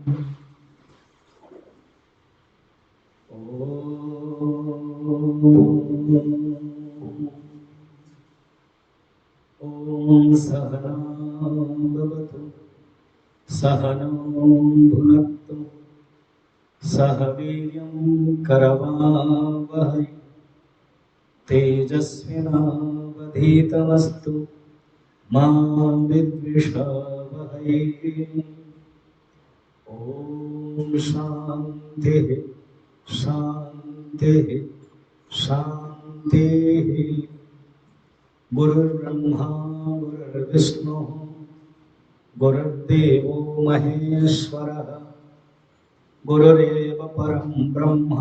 ॐ सहना भवतु सहनौ भुनक्तु सह वीर्यं करवावहै तेजस्विनावधीतमस्तु मा विद्विषावहै। ॐ शान्तिः शान्तिः शान्तिः। गुरुर्ब्रह्मा गुरुर्विष्णुः गुरुर्देवो महेश्वरः गुरुरेव परं ब्रह्म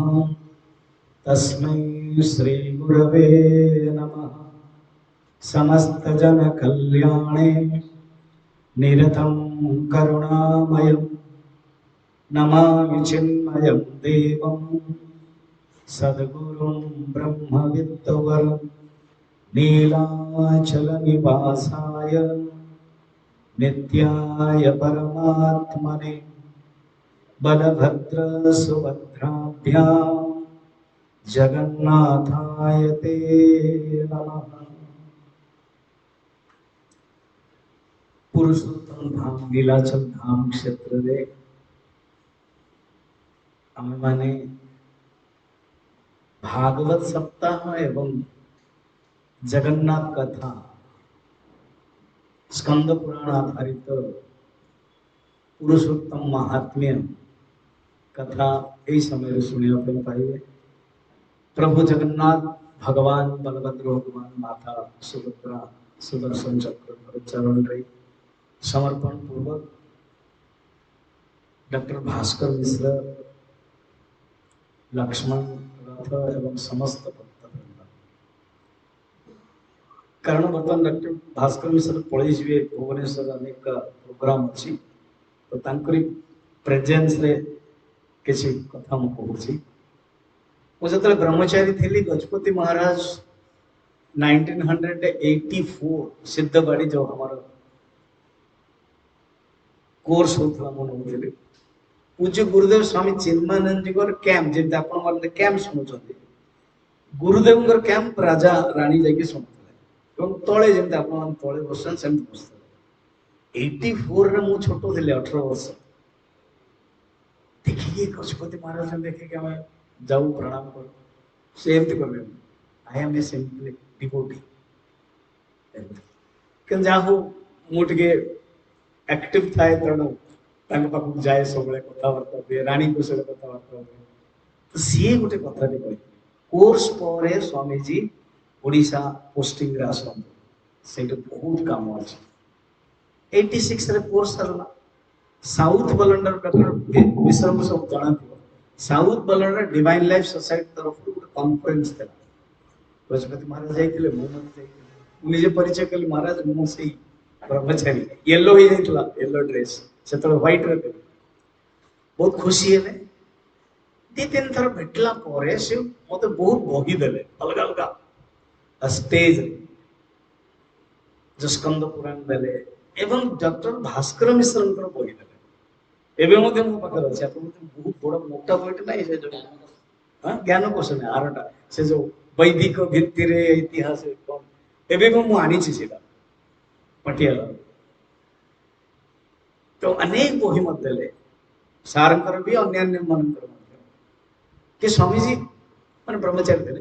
तस्मै श्री गुरवे नमः। समस्तजनकल्याणे निरतं करुणामयं नमामि चिन्मयं देवं सद्गुरुं ब्रह्मविद्वरं नीलाचलनिवासाय नित्याय परमात्मने बलभद्रसुभद्राभ्यां जगन्नाथाय ते नमः। पुरुषोत्तम धाम नीलाचल धाम क्षेत्र रे आमे माने भागवत सप्ताह एवं जगन्नाथ कथा स्कंद पुराण आधारित पुरुषोत्तम महात्म्य कथा यही समय शुणा पाइबे। प्रभु जगन्नाथ भगवान बलभद्र भगवान माता सुभद्रा सुदर्शन चक्र चरण रे समर्पण पूर्वक डॉक्टर भास्कर मिश्र लक्ष्मण रथ एवं समस्त भक्त कारण बर्तमान डॉक्टर भास्कर मिश्र पलि जी भुवनेश्वर अनेक प्रोग्राम अच्छी तो तांकरी प्रेजेंस रे किसी कथा मु कहूची। मुझे तो ब्रह्मचारी थी गजपति महाराज 1984 सिद्धबाड़ी जो हमारा कोर्स होता मुझे पूज्य गुरुदेव स्वामी चिन्मयानंद जी कैंप जमी आप कैंप शुणुंट गुरुदेव कैंप राजा राणी जाकि शुणुले तले जमी आप तले बस बसते 84 मु छोट थी 18 वर्ष देखिए गजपति महाराज देखिए आम जाऊ प्रणाम कर से एमती कर I am a simply devotee जाहू मुझे एक्टिव थाए तेणु पाक जाए सब कथबार्ता हुए राणी विषय कथबार्ता हुए तो सी गोटे कथा कह कोर्स पर स्वामीजी ओडिशा पोस्टिंग आसते से बहुत काम अच्छे 86 रे कोर्स सरला साउथ बलंडर डॉक्टर मिश्र को सब जाना south blunder divine life society तरफ गोटे कॉन्फ्रेंस था गजपति महाराज जाइए मुझे परिचय कली महाराज मुझे ब्रह्मचारी येलो ही येलो ड्रेस से व्हाइट रे बहुत खुशी है दी तीन थर भेटला से मत बहुत बही देले अलग अलग स्टेज जो स्कंद पुराण देले एवं डॉक्टर भास्कर मिश्र बही देले एवं मो पाखे अच्छे बहुत बड़ मोटा बहीटे ना से जो ज्ञान क्वेश्चन आरटा से जो वैदिक भित्ति इतिहास एवं मुझे पटियाला तो अनेक बही मत देले सारंकर भी अन्य मनकर कि स्वामीजी मैंने ब्रह्मचारी थे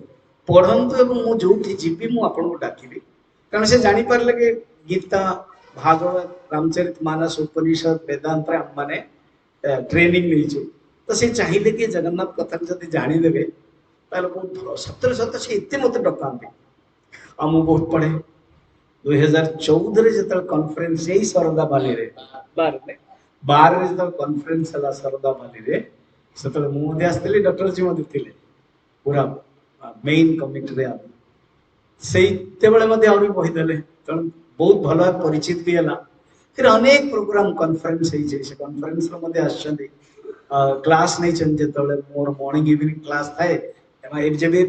पढ़ंतु एवं मु जो जीवी मु आपको डाकिबी कारण से जानी पारले कि गीता भागवत रामचरित मानस उपनिषद वेदांत आम माने ट्रेनिंग नहीं तो से चाहिए कि जगन्नाथ कथा जब जानीदेवे बहुत भल सतरे सत से एत मत डकाते आम बहुत पढ़े 2014 जो कॉन्फ्रेंस यही सरदा बाली रे 12 जो कॉन्फ्रेंस है सरदा बाली रे से मुझे आसती डॉक्टर जी मत थे पूरा मेन कमिटी रे से बहीदेले तेणु बहुत भल परिचित भी है फिर अनेक प्रोग्राम कॉन्फ्रेंस से कॉन्फ्रेंस क्लास नहीं जो मोर मॉर्निंग इवनिंग क्लास थाए जमी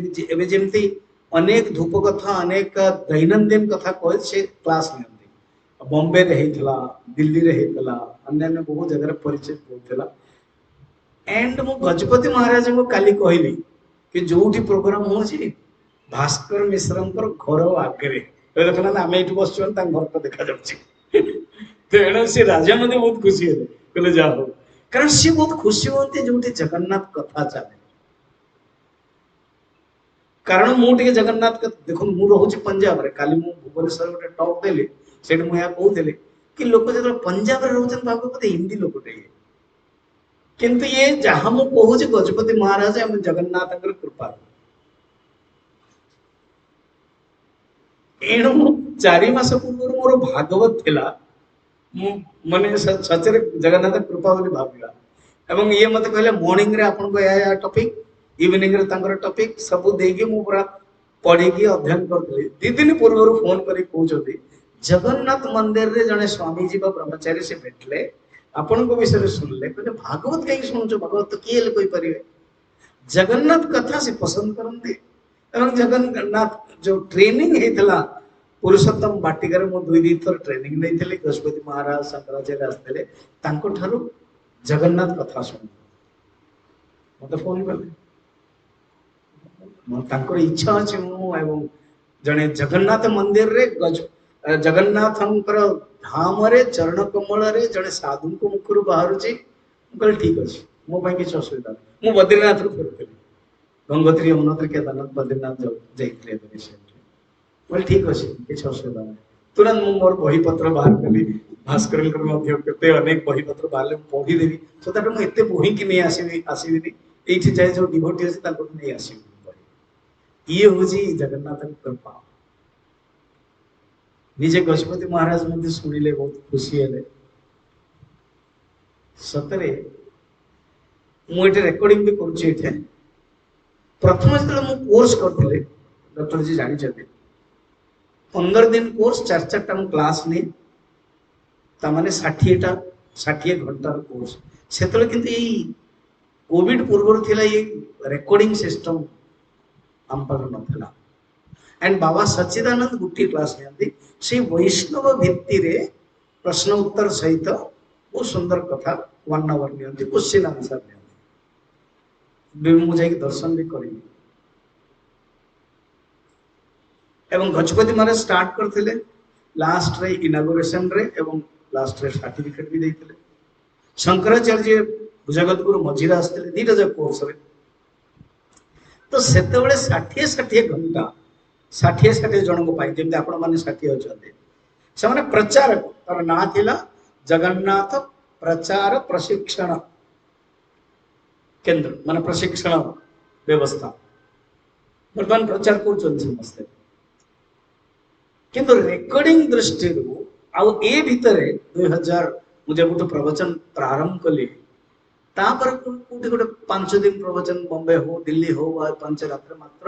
अनेक धूप कथा अनेक दैनंदिन कथा कहे से क्लास नहीं बॉम्बे रे हेतला दिल्ली रे हेतला अन्य बहुत जगह परिचय होतला एंड मु गजपति महाराज को काली कहली कि जोठी प्रोग्राम हो भास्कर मिश्र घर आगे देखना आम ये बस घर तो देखा तेणु सी राजा मत बहुत खुशी है कहले जा हो कारण सी बहुत खुशी होती जो जगन्नाथ कथा चले कारण मुझे जगन्नाथ देख मु रोचे पंजाब रे काली मु भुवनेश्वर गोटे टॉक देली सेठ मु कहूली कि लोक जो पंजाब रे रोचन भाव बोधे हिंदी लोकटे किंतु ये जहां मु कहूँ गजपति महाराज हम जगन्नाथ कृपा एणु 4 मास पूर्व मोर भागवत थिला माने सचरे जगन्नाथ कृपा बोली भाविला एवं ये मत कहले मॉर्निंग रे आपन को या टॉपिक इवनिंग रे तांकर टॉपिक सब देगी मु पूरा पढ़ी की अध्ययन करथि 2 दिन पूर्व फोन करी कहउछथि जगन्नाथ मंदिर रे जने स्वामी जी बा ब्रह्मचारी से भेटले आपण को विषय सुनले कहले भागवत कहीं सुनछो भागवत तो किए कोई परिवे जगन्नाथ कथा से पसंद करंती एवं जगन्नाथ जो ट्रेनिंग हेतला पुरुषोत्तम बाटिकार मो 2 थर ट्रेनिंग नहीं गजपति महाराज शंकराचार्य आसते जगन्नाथ कथा शुण मत फोन कले इच्छा अच्छे एवं जड़े जगन्नाथ मंदिर रे जगन्नाथ धाम रे चरण कमल रे जड़े साधु को मुखर बाहर कल ठीक अच्छे मो किसी असुविधा नहीं मु बद्रीनाथ फेरुली गंगोत्री यमुनोत्री केदारनाथ बद्रीनाथ जाइए ठीक अच्छे किसी असुविधा नहीं तुरंत मु मोर बही पत्र बाहर कली भास्कर केते अनेक बही पत्र बाहर पढ़ीदेवी सो दैट मुझे बही की नहीं आसबि ये जाए जो डिवोटी अच्छे नहीं आसबि ये हूँ जगन्नाथ कृपा निजे गजपति महाराज मध्य शुणिले बहुत खुशी है सतरे मुझे रेकर्डिंग भी करुचे प्रथम जो कोर्स करते डॉक्टर जी जानते 15 दिन कोर्स 4 क्लास नहीं ताने 60 घंटार कोर्स से किंतु कोविड पूर्व थिला ये रेकर्डिंग सिस्टम आम पाख ना एंड बाबा सच्चिदानंद गोटे क्लास नियंती से वैष्णव भित्ति रे प्रश्न उत्तर सहित बहुत सुंदर कथा 1 आवर नियंती क्वेश्चन आंसर नियंती मुझे दर्शन भी करी एवं गजपति महाराज स्टार्ट करते लास्ट रे इनागुरेशन रे एवं लास्ट रे सर्टिफिकेट भी देते शंकराचार्य जगत गुरु मझीरा आसते 2टा जग कोर्स रे तो सेतेबेले 60 घंटा 60 जन को पाई जमी आपण मैंने 60 अच्छे से प्रचारक तार ना थिला जगन्नाथ प्रचार प्रशिक्षण केंद्र मान प्रशिक्षण व्यवस्था बर्तमान प्रचार कर समस्ते किंतु रेकर्डिंग दृष्टि आउ ए भितर 2000 मुझे गोटे प्रवचन प्रारंभ कली कोटे गोटे 5 दिन प्रवचन बॉम्बे हो दिल्ली हो 5 रात्र मात्र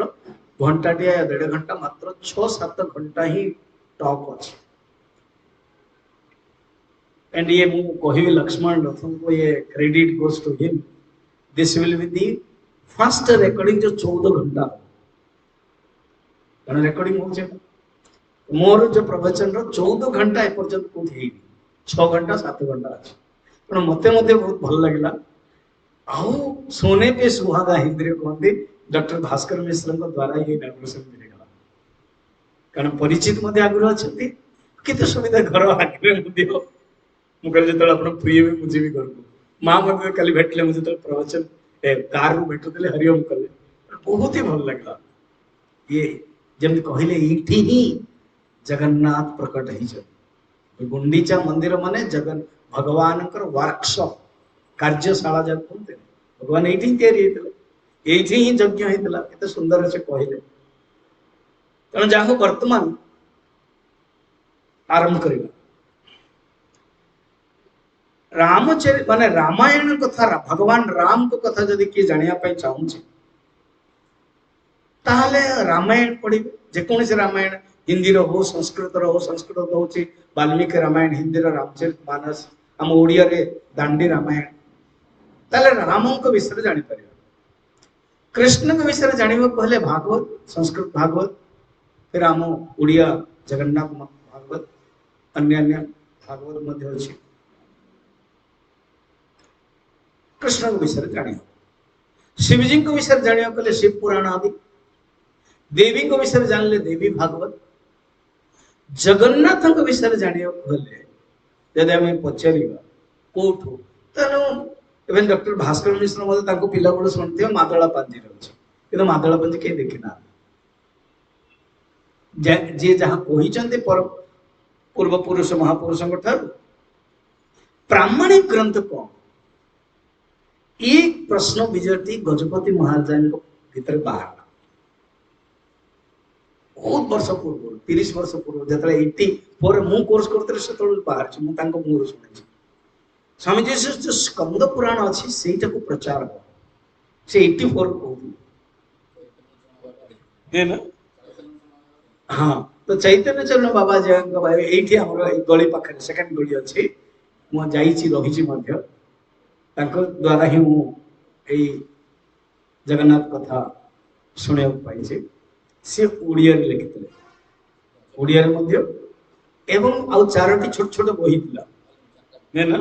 घंटाटे या 1.5 घंटा मात्र 6-7 घंटा ही टॉप अच्छे एंड ये मु कहि लक्ष्मण रथन को ये credit goes to him this will be the first recording जो 14 घंटा कारण रेकॉर्डिंग हो मोर जो प्रवचन रो 14 घंटा एपर्यंत को 6 घंटा 7 घंटा अच्छे पण मते बहुत भल लगिला आउ सोने पे सुहागा हिंदी कहते डॉक्टर भास्कर मिश्र द्वारा ये इनागुरेशन मिलगला कारण परिचित मध्य आगुरी अच्छा कितने सुविधा घर आगे मुझे जो फ्री भी मुझे भी घर को माँ मत कल भेटले मुझे जो प्रवचन कार भेटुले हरिओम कले बहुत ही भल लगला ये जमी कहले ये जगन्नाथ प्रकट हो गुंडीचा मंदिर माने जगन भगवान वर्कशॉप कार्यशाला जब कहते भगवान ये ही यज्ञ होता केते सुंदर से कहले तेणु जहाँ वर्तमान आरंभ करवा रामचरित माने रामायण कथा भगवान राम को कथा जदि किए जानापी चाहूँगी ताहले रामायण पढ़े जेकोसी रामायण हिंदी हो संस्कृत हूँ वाल्मीकि रामायण हिंदी रामचरित मानस आम ओडिया रे दांडी रामायण ताले राम विषय जापर कृष्ण के विषय जानवा कहले भागवत संस्कृत भागवत फिर आम ओडिया जगन्नाथ भागवत अन्य अन्य भागवत मध्य अछि कृष्ण विषय जानियो शिवजी को विषय जानियो कले शिव पुराण आदि देवी को विषय जानले देवी भागवत जगन्नाथ को विषय जानियो कले यदि हमें पचारिबा कोठो तनो इवन डॉक्टर भास्कर मिश्र मते ताको पिला बड़ सुनथियो मादळा पांजी रहछि किंतु मादळा पांजी के देखिना जे जहाँ कही पूर्व पुरुष महापुरुष प्रामाणिक ग्रंथ कौन एक प्रश्न विजयती गजपति महाराज भीतर बाहर बहुत वर्ष पूर्व 30 वर्ष पूर्व जो 84 मु कोर्स करते से बाहर मुहर शुणी स्वामीजी से जो स्कंद पुराण अच्छी से प्रचार हो से 84 कहते ना हाँ तो चैतन्य चरण बाबा जी ये गली पाखे सेकेंड गली अच्छी मुझे रही द्वारा ही मुझे जगन्नाथ कथा शुणा पाई सी ओडिया लिखिते ओडिया एवं आउ चारोटी छोट छोट बही ना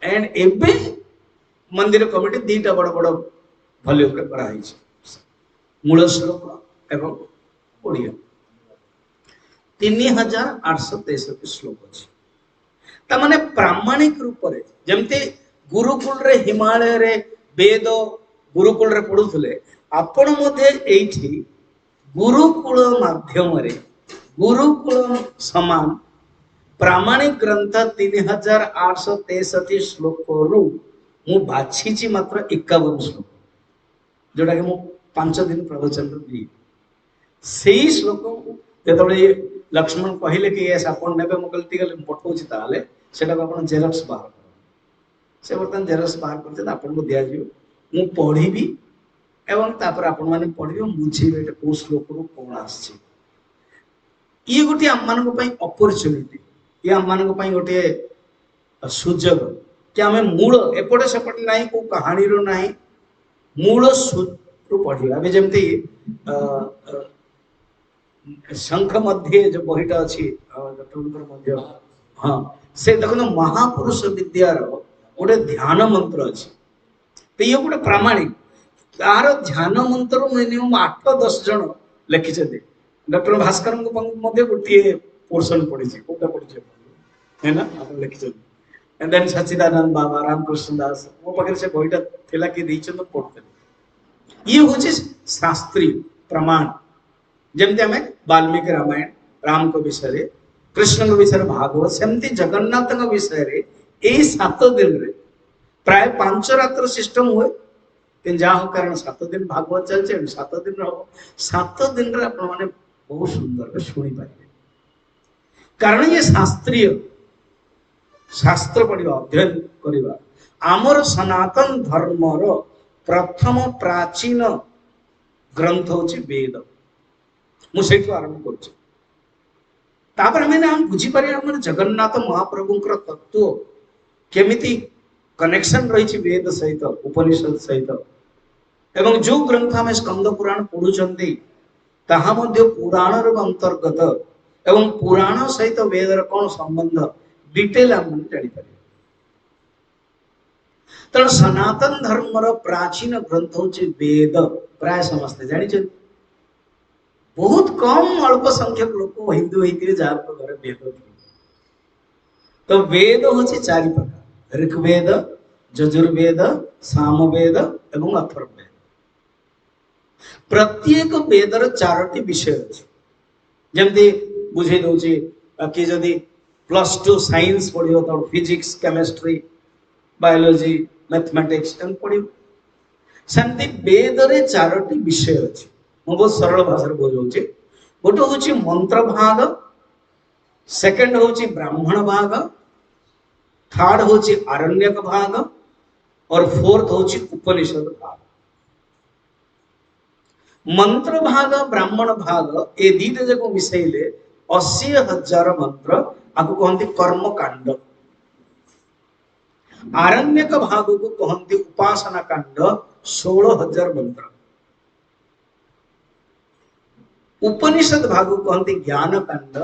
एंड एबे मंदिर कमिटी दीटा बड़ बड़ वॉल्यूम कराई मूल श्लोक एवं ओडिया 3863 श्लोक अच्छी तामाने प्रामाणिक रूप रे जमते गुरुकुल रे हिमालय रे वेद गुरुकुल रे पढुथले आपण मध्ये एठी गुरुकुल माध्यम रे गुरुकुल समान प्रामाणिक ग्रंथ 3863 श्लोक रु मु बाछीची मात्र 51 श्लोक जोटा कि मु 5 दिन प्रवचन दी सेही श्लोक जेतबे लक्ष्मण कहले कि ये आपण नेबे मु गलती गले पठौछि ताले सेटा आपण जेरक्स बाहर कर से बर्तन जेरक्स बाहर करते आपण को दिया जियो मु पढिबी एवं तापर आपण माने पढिबो बुझिबे एटा को श्लोक रो कोन आछि ये गोटे हम मान को पई अपॉर्चुनिटी ये हम मान को पई गोटे सुजग कि हमें मूल एपटे सेपटे नाही को कहानी रो नाही मूल सूत्र पढिबा अबे जेमती शंख मध्य जो बहीटा अच्छी मध्य हाँ से देखो महापुरुष विद्यार गोटे ध्यान मंत्र अच्छी तो ये गोटे प्रामाणिक तार ध्यान मंत्र मिनिमम 8-10 जन लिखिं डॉक्टर भास्कर गोटे पोर्शन पढ़ी कौटा पढ़ी है ना आप लिखिं एंड देन सच्चिदानंद बाबा रामकृष्ण दास मो पाखे से बहीटा थिला कि पढ़ते ये हूँ शास्त्रीय प्रमाण जमती आम वाल्मीकि रामायण राम को विषय कृष्ण को विषय भागवत सेमती जगन्नाथ विषय यही 7 दिन रे प्राय 5 रात्र सिस्टम हुए कि जहाँ कारण 7 दिन भागवत चलते 7 दिन 7 दिन रे आपण माने बहुत सुंदर शुणी पारे कारण ये शास्त्रीय शास्त्र पढ़ा अध्ययन करवा आमर सनातन धर्मर प्रथम प्राचीन ग्रंथ हूँ वेद मुझे आरंभ कर बुझी पारे जगन्नाथ महाप्रभु तत्व केमिति कनेक्शन रही वेद सहित उपनिषद सहित एवं जो ग्रंथ आम स्कंद पुराण पढ़ुंट ताहा पुराण अंतर्गत एवं पुराण सहित वेदर कौन संबंध डिटेल आम जापर तेणु सनातन धर्मर प्राचीन ग्रंथ हूँ वेद प्राय समस्ते जानी बहुत कम अल्प संख्यक लोक हिंदू होती जहाँ घर वेद तो वेद हूँ 4 प्रकार ऋग्वेद यजुर्वेद सामवेद एवं अथर्ववेद प्रत्येक वेदर 4टी विषय अच्छे जमती बुझे दौची कि जदि +2 साइंस पढ़ो तो फिजिक्स केमिस्ट्री बायोलॉजी मैथमेटिक्स पढ़ो सेमती वेदरे 4टी विषय अच्छे मैं बहुत सरल भाषा बुझे गोटे हूँ मंत्र भाग सेकंड हूँ ब्राह्मण भाग थर्ड हूँ आरण्यक भाग और फोर्थ हूँ उपनिषद भाग मंत्र भाग ब्राह्मण भाग ये दीटा जाक मिसैले 80,000 मंत्र आपको कहते कर्म कांड आरण्यक भाग को कहते उपासना कांड 16,000 मंत्र उपनिषद भाग कहते ज्ञान कांड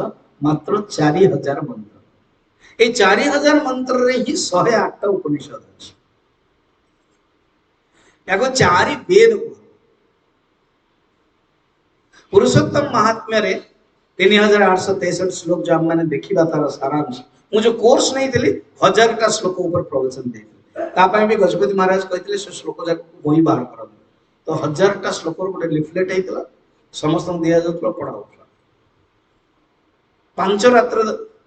ମାତ୍ର 4000 ମନ୍ତ୍ର। এই 4000 ମନ୍ତ୍ରରେ ହିଁ 108ଟା ଉପନିଷଦ ଅଛି। याको 4 वेद पुरुषोत्तम महात्म्य रे 3863 श्लोक जो हम मैंने देखिबा तार सारांश मु जो कोर्स नहीं थिली 1000टा श्लोक ऊपर प्रवचन दे ता पय भी गजपति महाराज कहथिले से श्लोक जाक बही बाहर कर तो 1000टा श्लोक गोटे लिफलेट हेतला समस्त दिया जतला पढा होतला 5 रात्र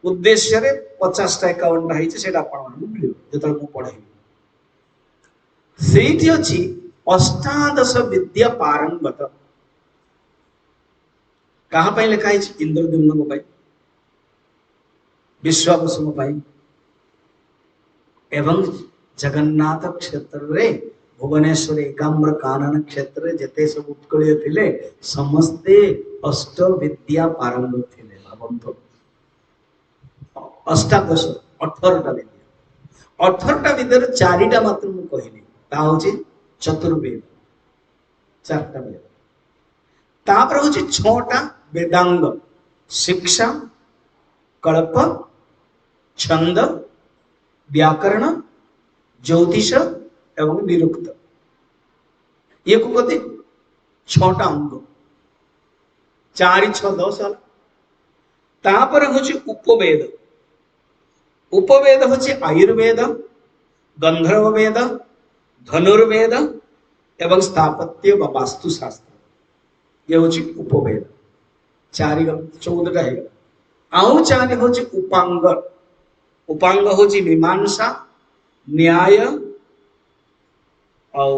उद्देश्य रे 50टा 51टा हेछि सेटा आपण मानू मिलियो जतल मु पढाई ସେଇଠି ଅଛି ଅଷ୍ଟାଦଶ ବିଦ୍ୟା ପାରଙ୍ଗତ। କାହା ପାଇଁ ଲେଖା ହେଇଛି? ଇନ୍ଦ୍ରଦ୍ୟୁମ୍ନଙ୍କ ପାଇଁ, ବିଶ୍ୱାବସୁଙ୍କ ପାଇଁ ଏବଂ ଜଗନ୍ନାଥ କ୍ଷେତ୍ରରେ ଭୁବନେଶ୍ୱର ଏକାମ୍ର କାନନ କ୍ଷେତ୍ରରେ ଯେତେ ସବୁ ଉତ୍କଳୀୟ ଥିଲେ ସମସ୍ତେ ଅଷ୍ଟ ବିଦ୍ୟା ପାରଙ୍ଗତ ଥିଲେ। ଭାବନ୍ତୁ ଅଷ୍ଟାଦଶ 18ଟା ବିଦ୍ୟା, 18ଟା ବିଦ୍ୟାରୁ 4ଟା ମାତ୍ର ମୁଁ କହିଲି ता होची चतुर्वेद 4टा वेद तापर होची 6टा वेदांग शिक्षा कल्प छंद व्याकरण ज्योतिष एवं निरुक्त ये को कहते 6टा अंग 4 6 10 वाला। तापर होची उपवेद, उपवेद होची आयुर्वेद गंधर्व वेद धनुर्वेद एवं स्थापत्य व वास्तुशास्त्र ये होची उपवेद 4 14टा है। आउ 4 होची उपांग, उपांग होची मीमांसा न्याय और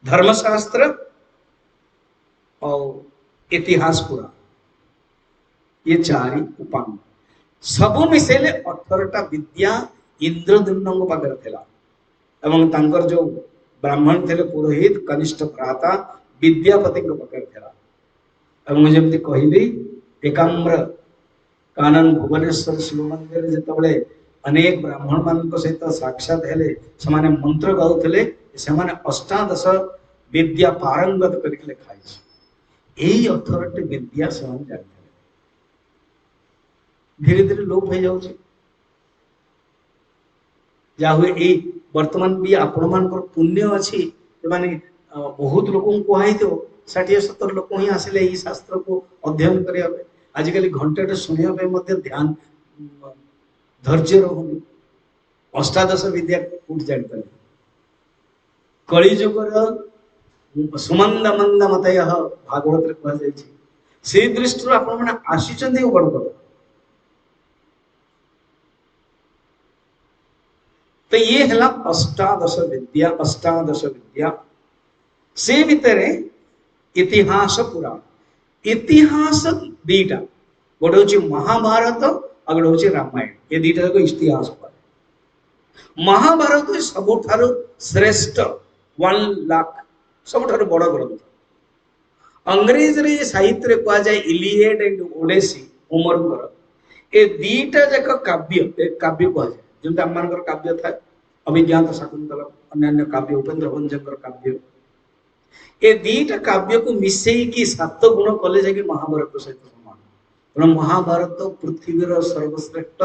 धर्मशास्त्र और इतिहास पुराण ये 4 उपांग सब मिसेले 18टा विद्या इंद्रद्युम्न पाखरे थिला एवं तांकर जो ब्राह्मण थे पुरोहित कनिष्ठ भ्राता विद्यापति पाखरे थिला एवं जमती कहली एकाम्र कानन भुवनेश्वर शिव मंदिर जिते अनेक ब्राह्मण मान सहित साक्षात हेले से मंत्र गाउले से अष्टादश विद्या पारंगत करके लिखाई यही 18टी विद्या से जानते धीरे धीरे लोप हो जाऊँ जा हुए वर्तमान भी आपण मान पुण्य अच्छी माने बहुत लोक कहुई 60-70 लोक ही आसिले ये शास्त्र को अध्ययन करने आजिकल घंटे शुणा ध्यान धैर्य रहुनी अष्टादश विद्या कौट जापर कलिजुगर सुमंद मंद मतय भागवत कहुई से दृष्टि आपण आसी बड़ बड़ तो ये है अष्टादश विद्या। अष्टादश विद्या से भितर इतिहास पुराण, इतिहास 2टा गोटे हूँ महाभारत और गोटे हूँ रामायण ये 2टा जाक इतिहास पड़े। महाभारत सबुठारु श्रेष्ठ 1 लाख सबुठारु बड़ ग्रंथ अंग्रेज रे साहित्य कह जाए इलियड एंड ओडेसी होमर ए 2टा जाक काव्य काव्य कह जाए जमी आम काव्य था अभिज्ञात शाकुंतल अन्य काव्य उपेन्द्र भंजकर काव्य ए 2टा काव्य को मिसेकी 7 गुण कले जाके महाभारत सहित समान तेणु महाभारत पृथ्वीर सर्वश्रेष्ठ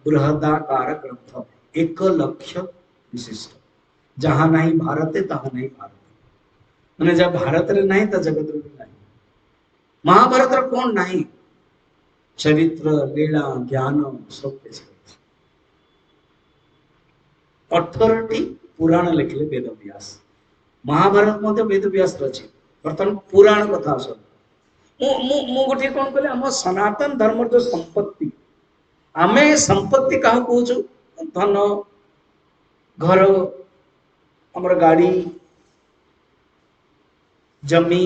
बृहदाकार ग्रंथ 1 लक्ष विशिष्ट जहाँ नहीं भारते तहाँ नहीं भारत मैंने जब भारत रे नहीं तो जगत रे नहीं। महाभारत रे कौन नहीं चरित्र लीला ज्ञान सब कुछ 18टी पुराण लिखले वेद व्यास महाभारत मध्य वेद व्यास रची बर्तमान पुराण कथा आस मु गोटे कौन कहले हम सनातन धर्म जो संपत्ति आमे संपत्ति क्या कहूँ धन घर हमर गाड़ी जमी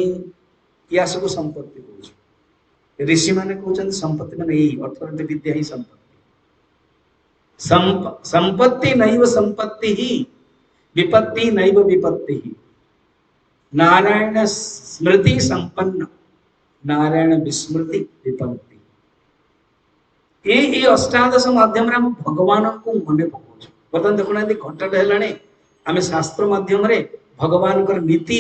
या सब संपत्ति कहूँ ऋषि माने कहते संपत्ति माने यही 18टी विद्या ही संपत्ति संपत्ति नैव संपत्ति ही विपत्ति नैव विपत्ति ही नारायण स्मृति संपन्न नारायण विस्मृति विपत्ति ये अष्टादश माध्यम हम भगवान को मन पकाऊ बर्तमान देखुना घंटाटे है आम शास्त्र माध्यम भगवान नीति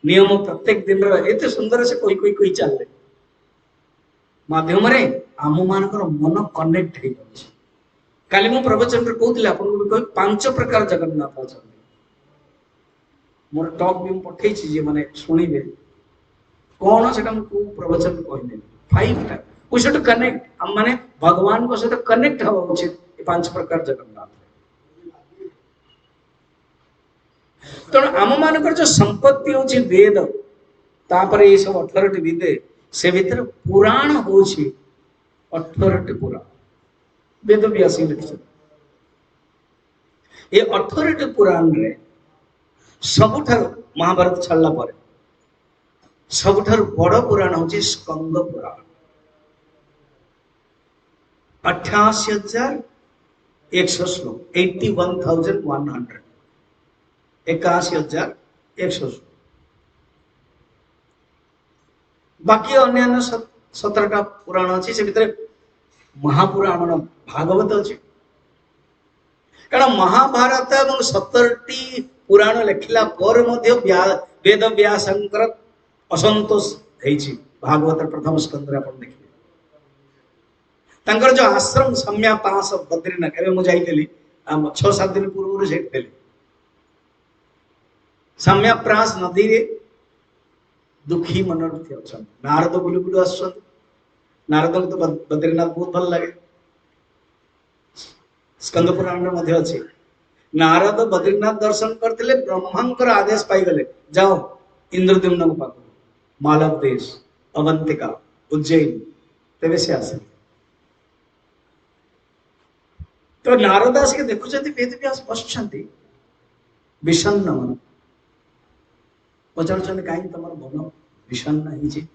नियम प्रत्येक दिन एत सुंदर से कही चलते माध्यम आम मानकर मन कनेक्ट हो जाଉଛି। काली मु प्रवचन रे कहउतले आपन को कहि पांच प्रकार जगन्नाथ अछन। मोर टॉक भी पठै छी जे माने सुनिबे कोन सेटा को प्रवचन कहले 5 टा वी शुड कनेक्ट हम माने भगवान को साथ कनेक्ट हो उचित ये पांच प्रकार जगन्नाथ। तो आम मानकर जो संपत्ति होची वेद तापर ये सब 18 विद्या से भीतर पुराण होची 18 पुराण वेद व्यास लिखिछन। ये 18 पुराण रे सबुठार महाभारत छाड़ला पर सबुठार बड़ पुराण होची स्कंद पुराण 88,100 श्लोक 81,100 81,100 बाकी अन्य 17टा पुराण अच्छी से भीतर महापुराण भागवत अच्छी कारण महाभारत और 17टी पुराण लिखला पर मध्य वेद व्यासंकर असंतोष होईछि। भागवत प्रथम स्कंद रे आपण देखिबे तांकर जो आश्रम सम्या पास बद्रीनाथ एबे मु जाइतेली 6-7 दिन पूर्व जाइतेली सम्या प्रास नदी रे दुखी मनोरथ अच्छा नारद बुलु बुलु आसन नारद को तो बद्रीनाथ बहुत भल लगे स्कंद पुराण में मध्य अच्छे नारद बद्रीनाथ दर्शन करते ब्रह्मांकर आदेश पाई गले जाओ इंद्रद्युम्न को पाक मालव देश अवंतिका उज्जैन तेरे से आसे तो नारदास के देखु वेद व्यास बसुंट विषन्न मन पचार कहीं तुम मन विषन्न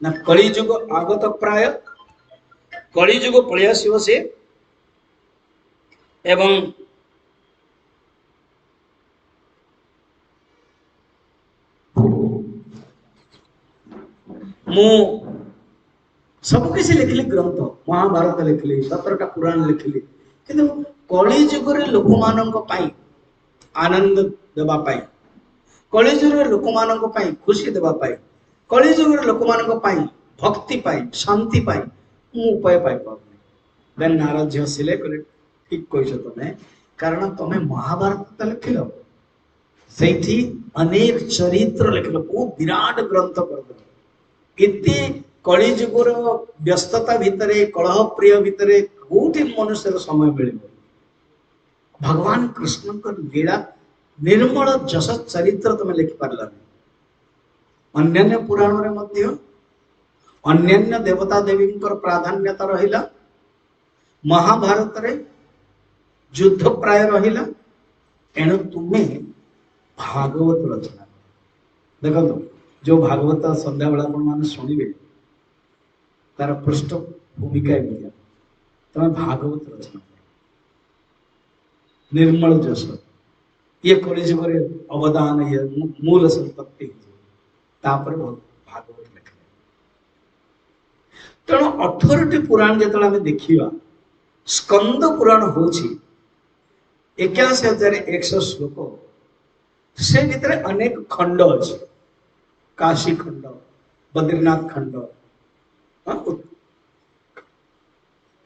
ना कलिजुग आगत प्राय कलिजुग पलि आसो से एवं मु सब किसी लिखली ग्रंथ महाभारत लिखली 17टा पुराण लिखली किंतु कलिजुग लोक मानक आनंद देवा कलिजुग लोक मानक खुशी देवा कलिजुग लोक मानक भक्ति शांति मु उपाय पाई पाऊनी देन नारद जी हसिले कहले ठीक कहिछ तमे कारण तमे महाभारत लिखिल से अनेक चरित्र लिखिल बहुत विराट ग्रंथ कर इति कलिजुगर व्यस्तता भितर कलह प्रिय भितर कोठी मनुष्य समय मिल भगवान कृष्ण को लीला निर्मल जस चरित्र तुम लिखि पारला अन्य पुराण रे मध्य अन्य देवता देवी प्राधान्यता रहिला महाभारत रे युद्ध प्राय रहिला एणु तुम्हें भागवत रचना देखो जो भागवत संध्या बेला मान शुणवे तार पृष्ठ भूमिका मिले तुम्हें भागवत रचना निर्मल जस ये कलिजुग अवदान ये मूल संपत्ति भागवत लिखे तेणु 18टी पुराण जो देखा स्कंद पुराण हूँ 81,100 श्लोक से भीतर अनेक खंड अच्छे काशी खंड बद्रीनाथ खंड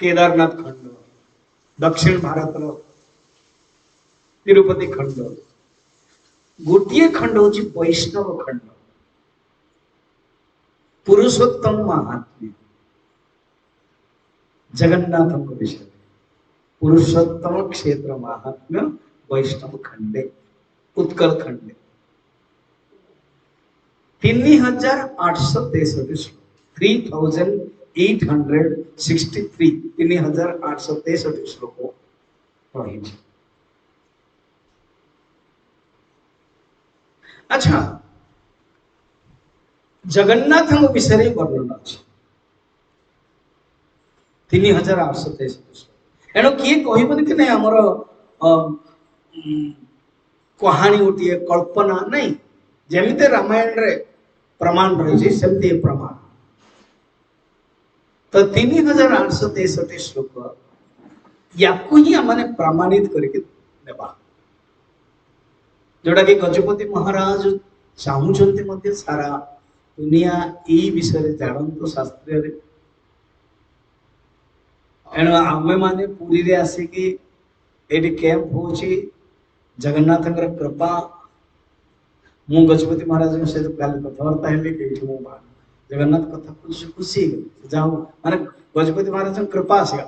केदारनाथ खंड दक्षिण भारत तिरुपति खंड गोटे खंड हूँ वैष्णव खंड पुरुषोत्तम महात्म्य जगन्नाथ विषय पुरुषोत्तम क्षेत्र महात्म्य वैष्णव खंडे उत्कल खंडे 3,863 3,863 श्लोक पढ़ी। अच्छा जगन्नाथ विषय वर्णन अच्छे 3,863 एणु किए कहबनी कि नहीं आमर कहानी गोटे कल्पना नहीं जमीते रामायण रे प्रमाण रही सेमती प्रमाण तो 3,863 श्लोक या मैंने प्रमाणित करके जोटा कि गजपति महाराज चाहते सारा दुनिया यही विषय जानतु शास्त्र एणु आमे माने पुरी रे आसिकी एटी कैंप होची जगन्नाथंकर कृपा मु गजपति महाराज सहित काली कथबार्ता हेली कि मु जगन्नाथ कथा खुशी खुशी जाऊ माने गजपति महाराज कृपा आसिया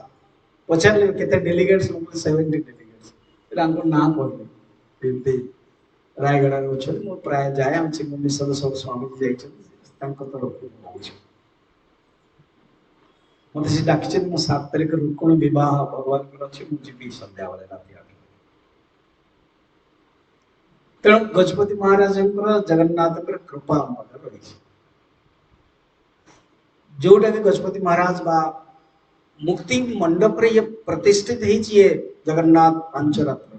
पचारले केते डेलीगेट्स 70 डेलीगेट्स रामको ना कहले एमती रायगढ़ रे छ मु प्राय जाय हम चिंग मिसल सब स्वामी जी जाय छ तांको तरफ होछ मत से डाकिछन मु 7 तारिख रुकोण विवाह भगवान कर अछि मु जीवी संध्या वाले राति आके तेणु गजपति महाराज जगन्नाथ कृपा रही जोटा कि गजपति महाराज बा मुक्ति मंडप रे ये प्रतिष्ठित है जगन्नाथ पांचरात्र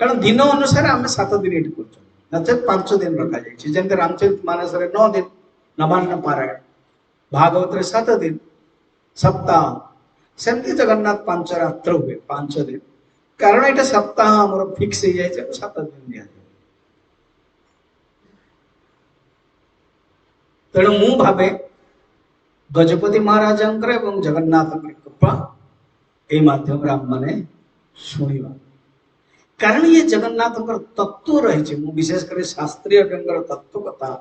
कारण दिन अनुसार आम 7 दिन ये कर 5 दिन रखा जाए जमी रामचरित मानस 9 दिन नवान्न पारायण भागवत 7 दिन सप्ताह सेमती जगन्नाथ पांचरात्र हुए 5 दिन कारण ये सप्ताह आम फिक्स हो जाए 7 दिन दिया तेणु मु भावे गजपति महाराज एवं जगन्नाथ कृपा ये माध्यम आम मैंने शुणा कारण ये जगन्नाथ तत्व रही विशेषकर शास्त्रीय तत्व कथा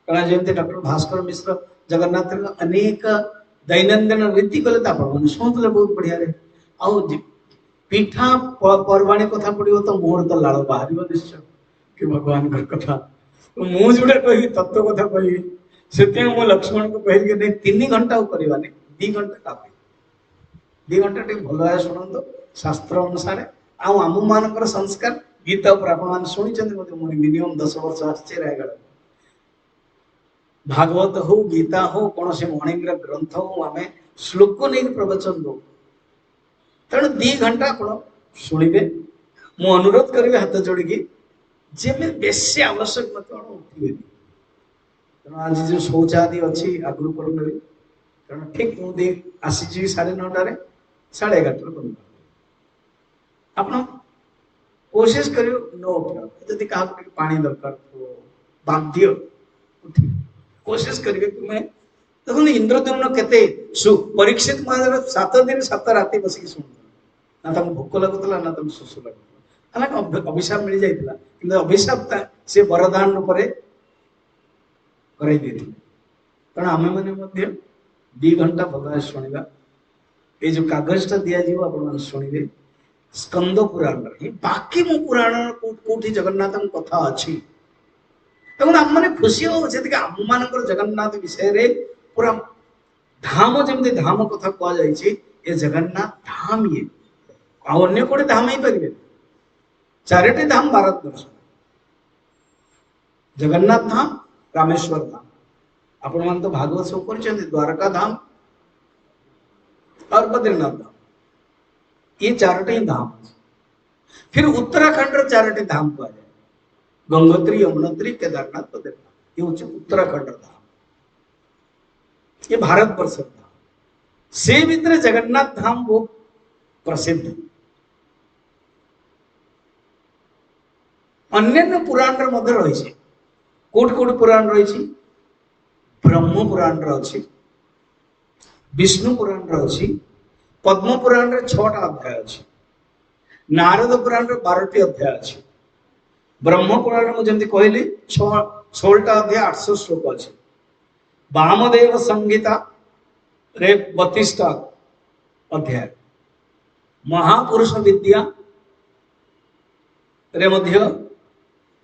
कारण जमी डॉक्टर भास्कर मिश्र जगन्नाथ अनेक दैनंदिन रीति कले आप शुणुले बहुत बढ़िया रे आउ पीठा पर्वाणी कथा पड़ो तो मोर तो लाड़ बाहर निश्चय कि भगवान कथा मु जोटा कह तत्व कथा कह से लक्ष्मण को कह नहीं 3 घंटा करवानी 2 घंटा काफी 2 घंटा टे भल भाव शुणु शास्त्र अनुसार आम मान संस्कार गीता पर आप शुणी मिनिमम 10 वर्ष आसचे रायगढ़ भागवत हो गीता हो कौन से मणिंग ग्रंथ हो आम श्लोक नहीं प्रवचन दो तेणु 2 घंटा आप शुणे मु अनुरोध करी हाथ जोड़ी जे बेसी आवश्यक मत उठे तेणु आज जो शौचादि अच्छी आगु कर कारण ठीक मुझे आसी 9:30 11:30 बंद आप कोशिश कर न उठा क्या पानी दरकार बाध्य उठ कोशिश करेंगे तुम्हें देखो इंद्रद्युम्न केते परीक्षित महाराज 7 दिन 7 राति बसिक शुणुला ना भोक लगुला ना शोष लगुला अभिशाप मिल जाता कि अभिशाप से वरदान रूप कारण आम मैंने 2 घंटा भल शुणा ये जो कागजटा दिज्व शुणे स्कंद पुराण बाकी मो पुराण कोठी जगन्नाथ कथा अच्छी आम मैंने खुशी हो आम मान जगन्नाथ विषय पूरा धाम जमी धाम कथा कहुई ये जगन्नाथ धाम ये अन्य कोड़े धाम ही पारे 4टी धाम भारत वर्ष जगन्नाथ धाम रामेश्वर धाम आपण मान तो भागवत सब कर द्वारका धाम और बद्रीनाथ धाम ये 4टी धाम फिर उत्तराखंड 4टी धाम कह जाए गंगोत्री यमुनोत्री केदारनाथ बद्रीनाथ ये हूँ उत्तराखंड धाम ये भारत वर्ष धाम से भीतर जगन्नाथ धाम बहुत प्रसिद्ध अन्य पुराण रही कोट कोट पुराण रही ब्रह्म पुराण रही विष्णु पुराण रही पद्म पुराण 6टा अध्याय अच्छी नारद पुराण 12टी अध्याय अच्छी ब्रह्म पुराण मुझे कहली 16टा अध्याय 800 श्लोक अच्छी वामदेव संहिता रे 32टा अध्याय महापुरुष विद्या रे मध्य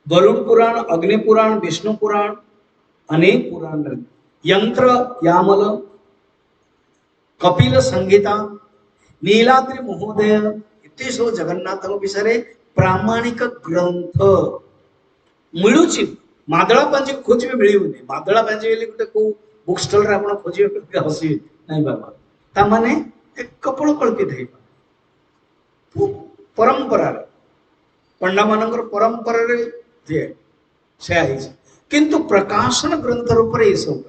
गरुड़ पुराण अग्नि पुराण विष्णु पुराण अनेक पुराण यंत्र यामल कपिल संहिता नीलाद्रि महोदय इतने सब जगन्नाथ विषय प्रामाणिक ग्रंथ मिलू मादला पांजी खोजे मिलूनी मादला पांजी गोटे कौ बुक स्टल रे आप खोजे हसी नहीं बाबा ताने कपड़ कल्पित हो परंपरा पंडा मान परंपरा से किंतु प्रकाशन ग्रंथ रूप ये सब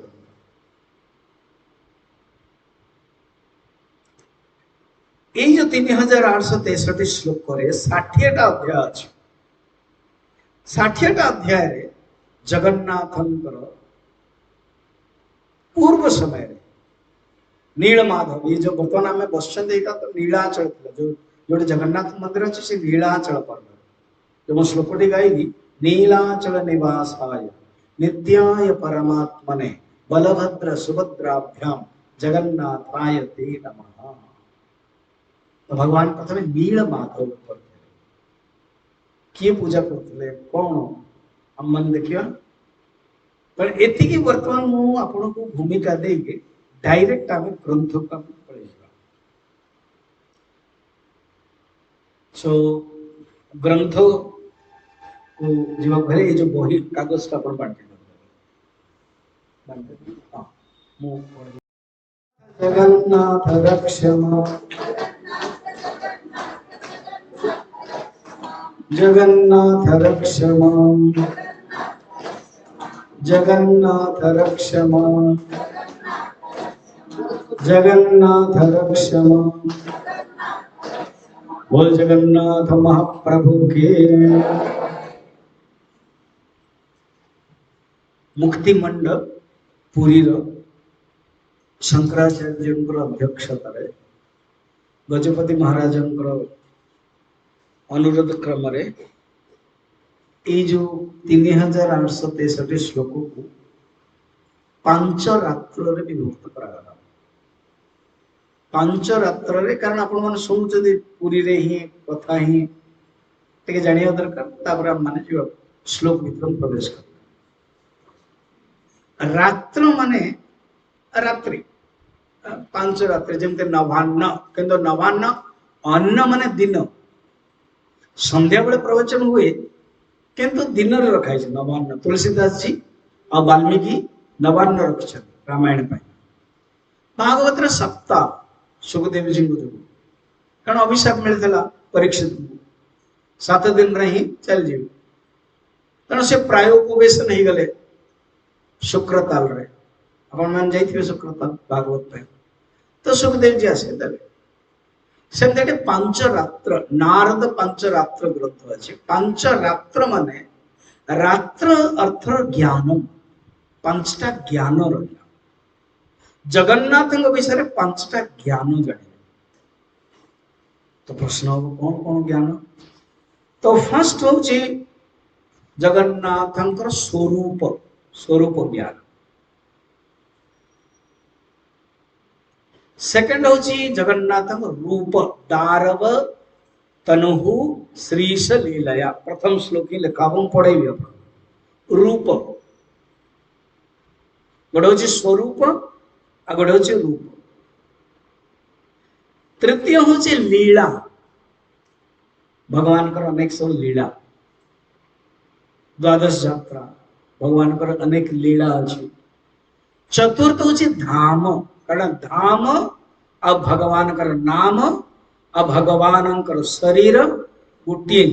ये जो 3863 श्लोक 60टा अध्याय अच्छे 60टा अध्याय रे जगन्नाथ पूर्व समय नीलमाधव ये जो बर्तमान आम बसुँच यहाँ तो नीलाचल जो जो जगन्नाथ मंदिर अच्छे से नीलाचल पर्वत जो मो श्लोकटी गाइली नीलाचल निवासाय नित्याय परमात्मने बलभद्र सुभद्राभ्याम जगन्नाथाय ते नमः। तो भगवान प्रथम नीलमाधव करते किए पूजा करते कौन हम मन देखिए पर एतिकी वर्तमान मु आपन को भूमिका देके डायरेक्ट आम ग्रंथ का पढ़े सो ग्रंथ को जीवा भरे ये जो बही कागज का अपन बांटे जगन्नाथ रक्षमा जगन्नाथ रक्षमा जगन्नाथ रक्षमा जगन्नाथ रक्षमा बोल जगन्नाथ महाप्रभु के। मुक्ति मंडप पुरी शंकराचार्य अध्यक्षतार गजपति महाराज अनुरोध क्रम जो 3863 श्लोक को 5 रात्र विभक्त करा 5 रात्र कारण आपण मैंने शुणुं पुरी रे ही कथा ही टे जाना दरकार माने श्लोक भीतर प्रवेश कर रात्र माने रात्रि 5 रात्रि जमते नवान्न किंतु नवान्न अन्न माने दिन संध्या बेले प्रवचन हुए किंतु दिन रे रखा है नवान्न तुलसीदास जी और वाल्मीकि नवान्न रखिछन रामायण पाई भागवत रे सप्ताह सुखदेव जी को कारण अभिशाप मिलता परीक्षित 7 दिन रे ही चल जीव कारण से प्राय उपवेश नहीं गले शुक्रताल रे अपन मान जाइथिबे शुक्रताल भागवत पे तो सुखदेव जी आसे देले सेमते 5 रात्र नारद 5 रात्र ग्रंथ अछि 5 रात्र माने रात्र अर्थ ज्ञान 5टा ज्ञान रहिला जगन्नाथ विषय 5टा ज्ञान जाने तो प्रश्न हो कौन कौन ज्ञान तो फर्स्ट हो जगन्नाथ स्वरूप स्वरूप ज्ञान सेकंड होची जगन्नाथ रूप दारव तनुहु श्रीश लीलया प्रथम श्लोकी लिखाबम पड़े रूप गोटे होची स्वरूप आ गोटे होची रूप तृतीय होची लीला भगवान कर अनेक सब लीला द्वादश यात्रा भगवान कर अनेक लीला अच्छी चतुर्थ होची धाम कारण धाम आ भगवान कर नाम आ भगवान कर शरीर गोटे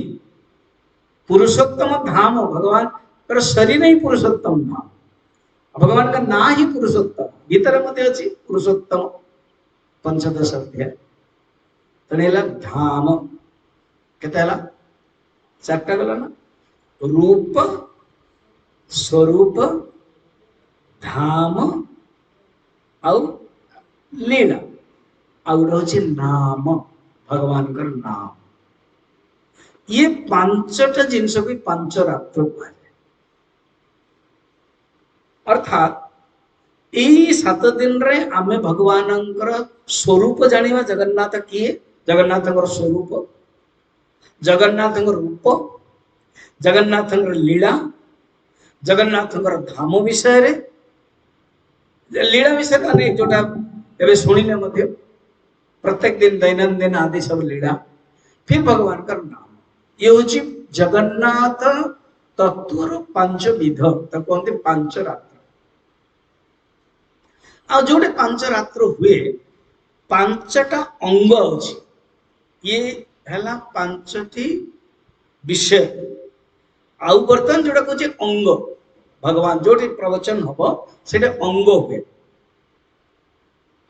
पुरुषोत्तम धाम भगवान कर शरीर ही पुरुषोत्तम धाम भगवान का ना ही पुरुषोत्तम भीतर मत अच्छी पुरुषोत्तम 15 अध्याय तनेला धाम केते हला 4टा गला ना रूप स्वरूप धाम आउ लीला आउ गोटे नाम भगवान का नाम ये 5टा जिनस को 5 रात्र कह अर्थात यही 7 दिन रे आमे भगवान स्वरूप जानिबा जगन्नाथ किए जगन्नाथ स्वरूप जगन्नाथ रूप जगन्नाथ लीला जगन्नाथ धाम विषय रे लीला विषय अनेक जोटा एवं शुणिले मध्य प्रत्येक दिन दैनंदिन आदि सब लीला फिर भगवान का नाम ये हूँ जगन्नाथ तत्वर 5 विध कहते 5 रात्र आ जोटे 5 रात्र हुए 5टा अंग अच्छी ये है 5टी विषय आउ बर्तमान जोटा कहे अंग भगवान जो प्रवचन हम से अंग हुए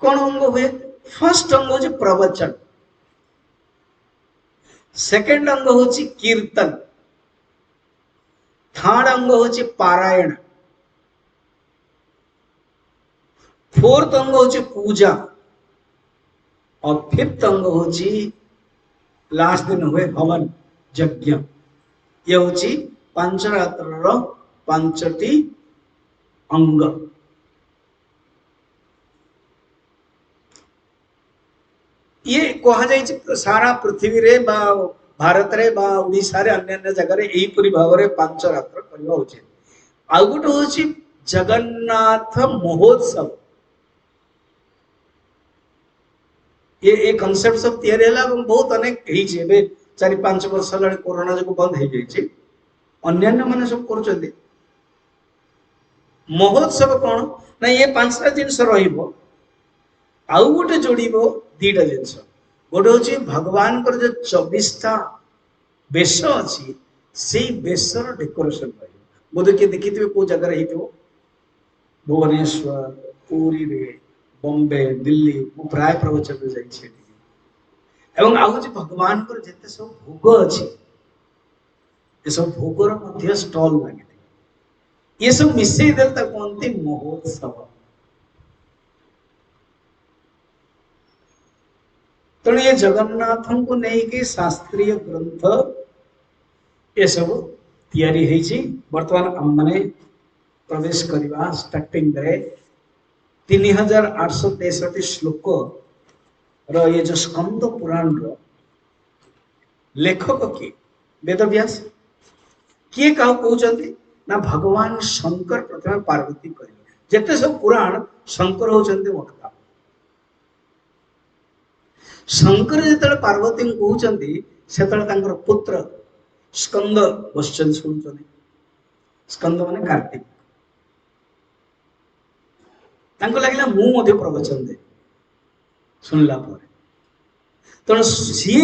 कौन अंग हुए फर्स्ट अंग हूँ प्रवचन सेकंड अंग हूँ कीर्तन थर्ड अंग हूँ पारायण फोर्थ अंग हूँ पूजा और फिफ्थ अंग होची लास्ट दिन हुए हवन यज्ञ। ये होची पांच रात्र पांचटी अंग। ये कहा जाए सारा पृथ्वी रे बा भारत रे बा ओडिशा रे अन्य जगह रे एही परि भाव रे पांच रात्र करबा उचित। आ गोटे होची जगन्नाथ महोत्सव। ये कॉन्सेप्ट सब तैयारी हला बहुत अनेक ही जेबे 4-5 वर्ष लगे कोरोना जो बंद हो जाइए अन्यान्य माने सब कर महोत्सव कौन ना ये 5टा जिनस रहिबो आउ गोटे जोड़िबो 2टा जिनस गोटे होची भगवान कर जो 24टा बेश अछि से बेशर डेकोरेशन रहिबो बोधे के देखिथिबे को जगह रहितो भुवनेश्वर पुरी रे बॉम्बे दिल्ली मु प्राय प्रवचन रे जाई छी एवं आउ जे भगवान कर जते सब भोग अछि ये सब भोगर मध्य स्टॉल लगे ये सब मिसई देल तक कोनती महोत्सव। तो ये जगन्नाथों को नहीं के शास्त्रीय ग्रंथ ये सब तैयारी है जी वर्तमान हम माने प्रवेश करवा स्टार्टिंग रे 3863 श्लोक रो ये जो स्कंद पुराण रो लेखक किए वेदव्यास किए कहा कहते ना भगवान शंकर प्रथम पार्वती कह जिते सब पुराण शंकर होचंती वक्ता शंकर जिते पार्वती कहते से पुत्र स्कंद क्वेश्चन शुणुं स्कंद माने कार्तिक लगे मुझे प्रवचन दे शुणला तेणु सी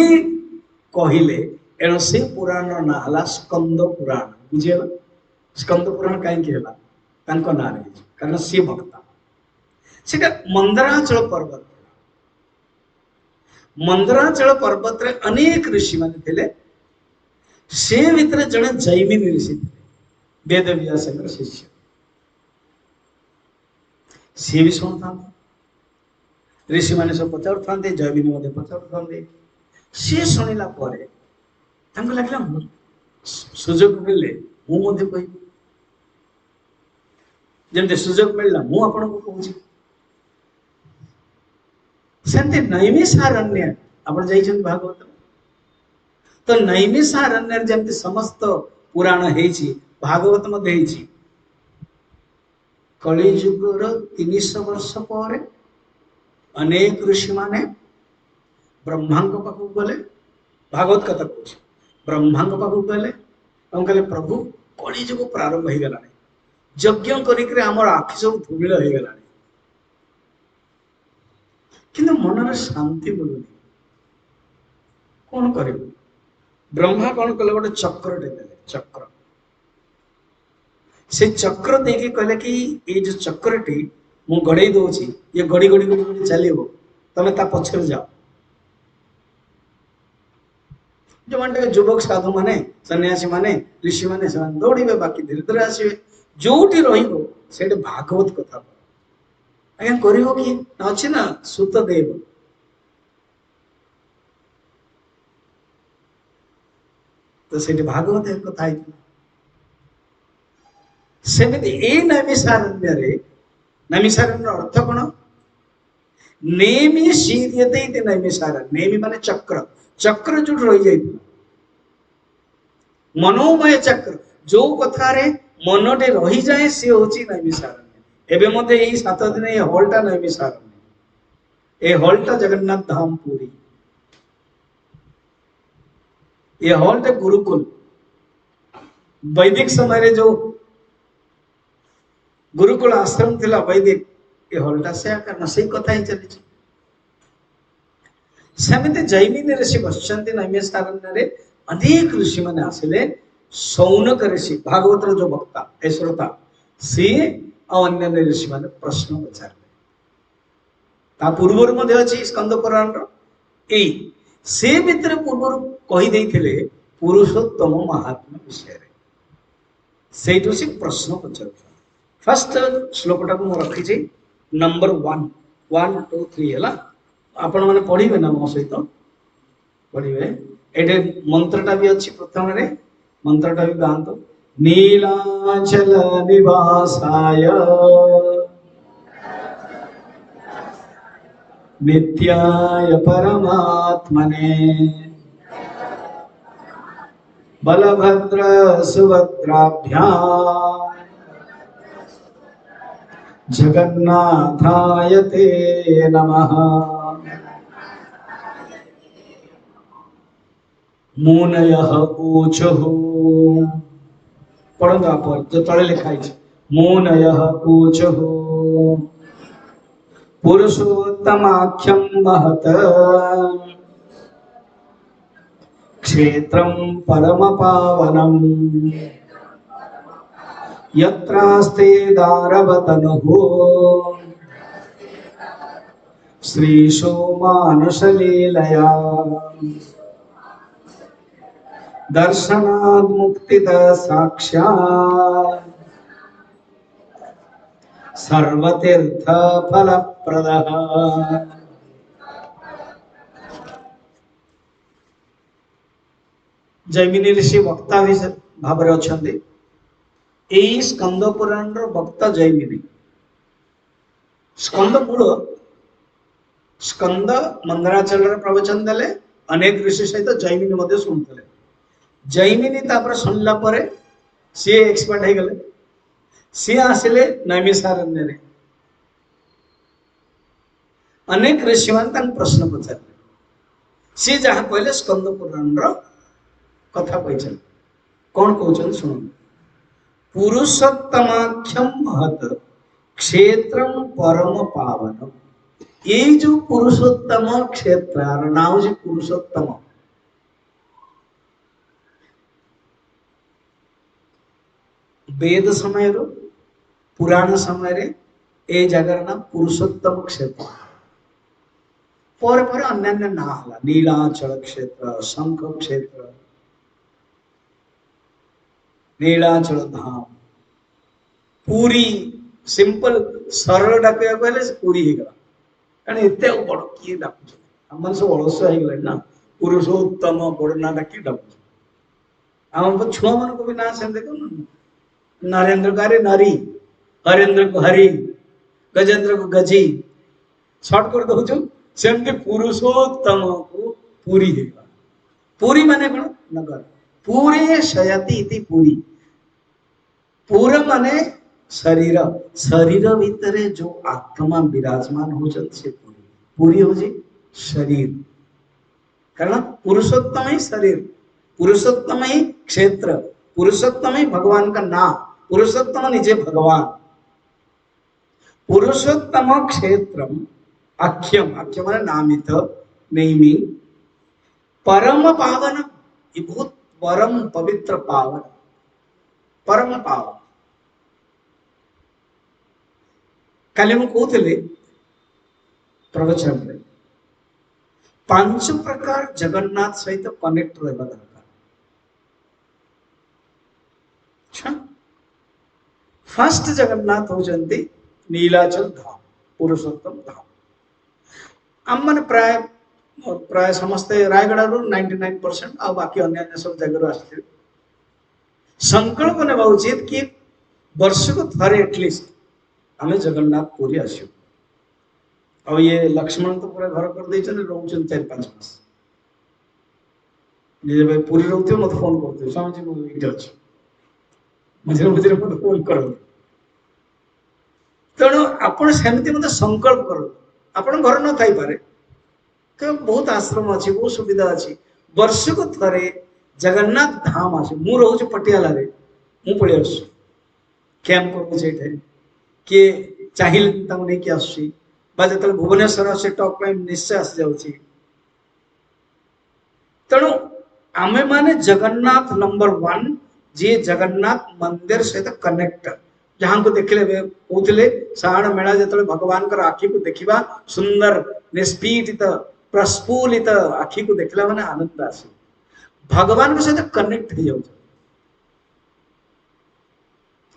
कहले एणु से पुराण ना हला स्कंद पुराण बुझेगा स्कंद पुराण कहीं ना कारण सी भक्ता से मंदराचल पर्वत मंदराचल पर्वत रे अनेक ऋषि मान थे से भितर जड़े जैमिनी ऋषि थे वेदव्यास शिष्य सी भी शुणुता ऋषि मैंने सब पचार था जैमिनी पचार था सी शुणिला लगे सुजोग मिले मुझे कह जमती सुजोग मिलला मुझे कहूँ सेमती नैमिषारण्य आपण जाइछन भागवत तो नैमिषारण्य जमती समस्त पुराण हेछि भागवत मध्ये हेछि कलिजुगर 300 वर्ष पर अनेक ऋषि माने ब्रह्मांग पाखु गले भागवत कथा कहछि ब्रह्मांग पाखु गले कहले प्रभु कलिजुग प्रारंभ हो गलानी यज्ञ करिक हमर आखि सब धूमिल हो गलानी किंतु मन शांति मिलूनी कौन कर ब्रह्मा कौन कले गोटे चक्र देले चक्र से चक्र देखिए कहले कि ये जो चक्रटी मु गड़े दौची ये गड़ी गड़ी गड़ी गड़ी चलो तमें ता पछर जाओ जो मानते युवक साधु माने सन्यासी माने ऋषि माने दौड़े बाकी धीरे धीरे आसवे जोटी रहिबो सेठी भागवत कथा आज्ञा करिवो कि अच्छी ना सुत देव तो सेठी भागवत एक कथा सेमिति ए नैमिषारण्य रे नैमिषारण्य अर्थ कौन नेमि शीर्यते इति नैमिषारण्य नेमि माने चक्र चक्र जो रही जाए मनोमय चक्र जो कथा रे मनटे रही जाए सी होची नैमिषारण्य एबे मते एई 7 दिन ए हॉलटा नैमिषारण्य ए हॉलटा जगन्नाथ धाम पुरी ये हॉलटा गुरुकुल वैदिक समय रे जो गुरुकुल आश्रम थिला वैदिक ये हॉलटा से करना सही कथा ही चली सेमिति जैमिनी ऋषि बसचंती नैमिषारण्य रे अनेक ऋषि माने आसिले सौनक ऋषि भागवत जो वक्ता ए श्रोता सी अन्य ऋषि माने प्रश्न पचारले ता पूर्वर मध्ये अछि स्कंद पुराण रो ए से भितर पूर्वर कहि देथिले पुरुषोत्तम महात्मा विषय रे सेठु से प्रश्न पचार फर्स्ट श्लोकटा को रखी छी नंबर 1 1 2 3 हला आपण मैंने पढ़े ना मो सहित पढ़े ये मंत्रटा भी अच्छी प्रथम रे मंत्रटा भी गाँत नीलाचल निवासाय नित्याय परमात्मने बलभद्र सुभद्राभ्यां जगन्नाथाय ते नमः। मुनयः ऊचुः पढ़ो आप जो तले लिखा है मुनयः ऊचुः पुरुषोत्तमाख्यं महत् क्षेत्रं परमपावनम् यत्रास्ते दारवतनुः श्रीशोमानुषलीलया दर्शनात् मुक्तितः साक्षात् सर्वतीर्थ फलप्रदः। जैमिनी ऋषि वक्ता भाव अच्छा यही स्कंद पुराण वक्ता जैमिनी स्कंद मूल स्कंद मंदराचल प्रवचन देले अनेक ऋषि सहित जैमिनी मध्य शुणुले जैमिनी शुणला सी एक्सपर्ट हो गले सी आसिले नैमिषारण्य अनेक ऋषि मान प्रश्न पचारे सी जहाँ कहले स्कंद पुराण कथा कही कौन कहते शुणु पुरुषोत्तमाख्यम महत क्षेत्रम परम पावन ये जो पुरुषोत्तम क्षेत्र नाम जो पुरुषोत्तम वेद समय पुराण समय ए जगार नाम पुरुषोत्तम क्षेत्र पर अन्य ना है नीलाचल क्षेत्र शंख क्षेत्र नीलाचल धाम पूरी सिंपल सरल डाक पूरी होगा कारण एत बड़ किए डाक आम सब अलसुआ हो गला ना पुरुषोत्तम बड़ ना डाक डाक आम छुआ मान को भी ना से देख नरेंद्र को अरे नरी हरेंद्र को हरि गजेंद्र को गजी सर्ट कर दौ सेमती पुरुषोत्तम को पूरी होगा पूरी माने कौन नगर पूरे शयति इति पूरी पूरा माने शरीर शरीर भितर जो आत्मा विराजमान होते पूरी पूरी हो शरीर कारण पुरुषोत्तम ही शरीर पुरुषोत्तम ही क्षेत्र पुरुषोत्तम ही भगवान का नाम पुरुषोत्तम निजे भगवान पुरुषोत्तम क्षेत्र अख्यम अख्यम नामित नेमी परम पावन ये बहुत परम पवित्र पावन परम पावन काली मु कहते प्रवचन में 5 प्रकार जगन्नाथ सहित कनेक्ट रहा दरकार अच्छा फर्स्ट जगन्नाथ होती नीलाचल धाम पुरुषोत्तम धाम आम मैंने प्राय प्राय समस्ते रायगढ़ 99% आ बाकी अन्य सब जगह आसते संकल्प नेबा उचित कि वर्ष को थरे एटलिस्ट आम जगन्नाथ पुरी आसू अब ये लक्ष्मण तो पूरा घर कर दे रोच 4-5 मास भाई पूरी रोते मत फोन करते स्वामी जी मुझे अच्छे मझे मझे मत फोन कर तेणु आपण सेमती मत संकल्प कर आपण घर न थी पारे बहुत आश्रम अच्छी बहुत सुविधा अच्छी वर्ष को थरे जगन्नाथ धाम आसे मु रोज पटियाला रे मु पड़े आस कैंप कर किए चाहिए नहीं कि आसुची जो भुवनेश्वर से टॉक निश्चय आसी जाऊँगी तेणु आमे माने जगन्नाथ नंबर 1 जी जगन्नाथ मंदिर सहित कनेक्ट जहाँ को देखले कहते श्रावण मेला जो भगवान आखि को देखा सुंदर निष्पीडित प्रस्फुलित आखि को देखला माने आनंद आसे भगवान के सहित कनेक्ट हो जाऊँ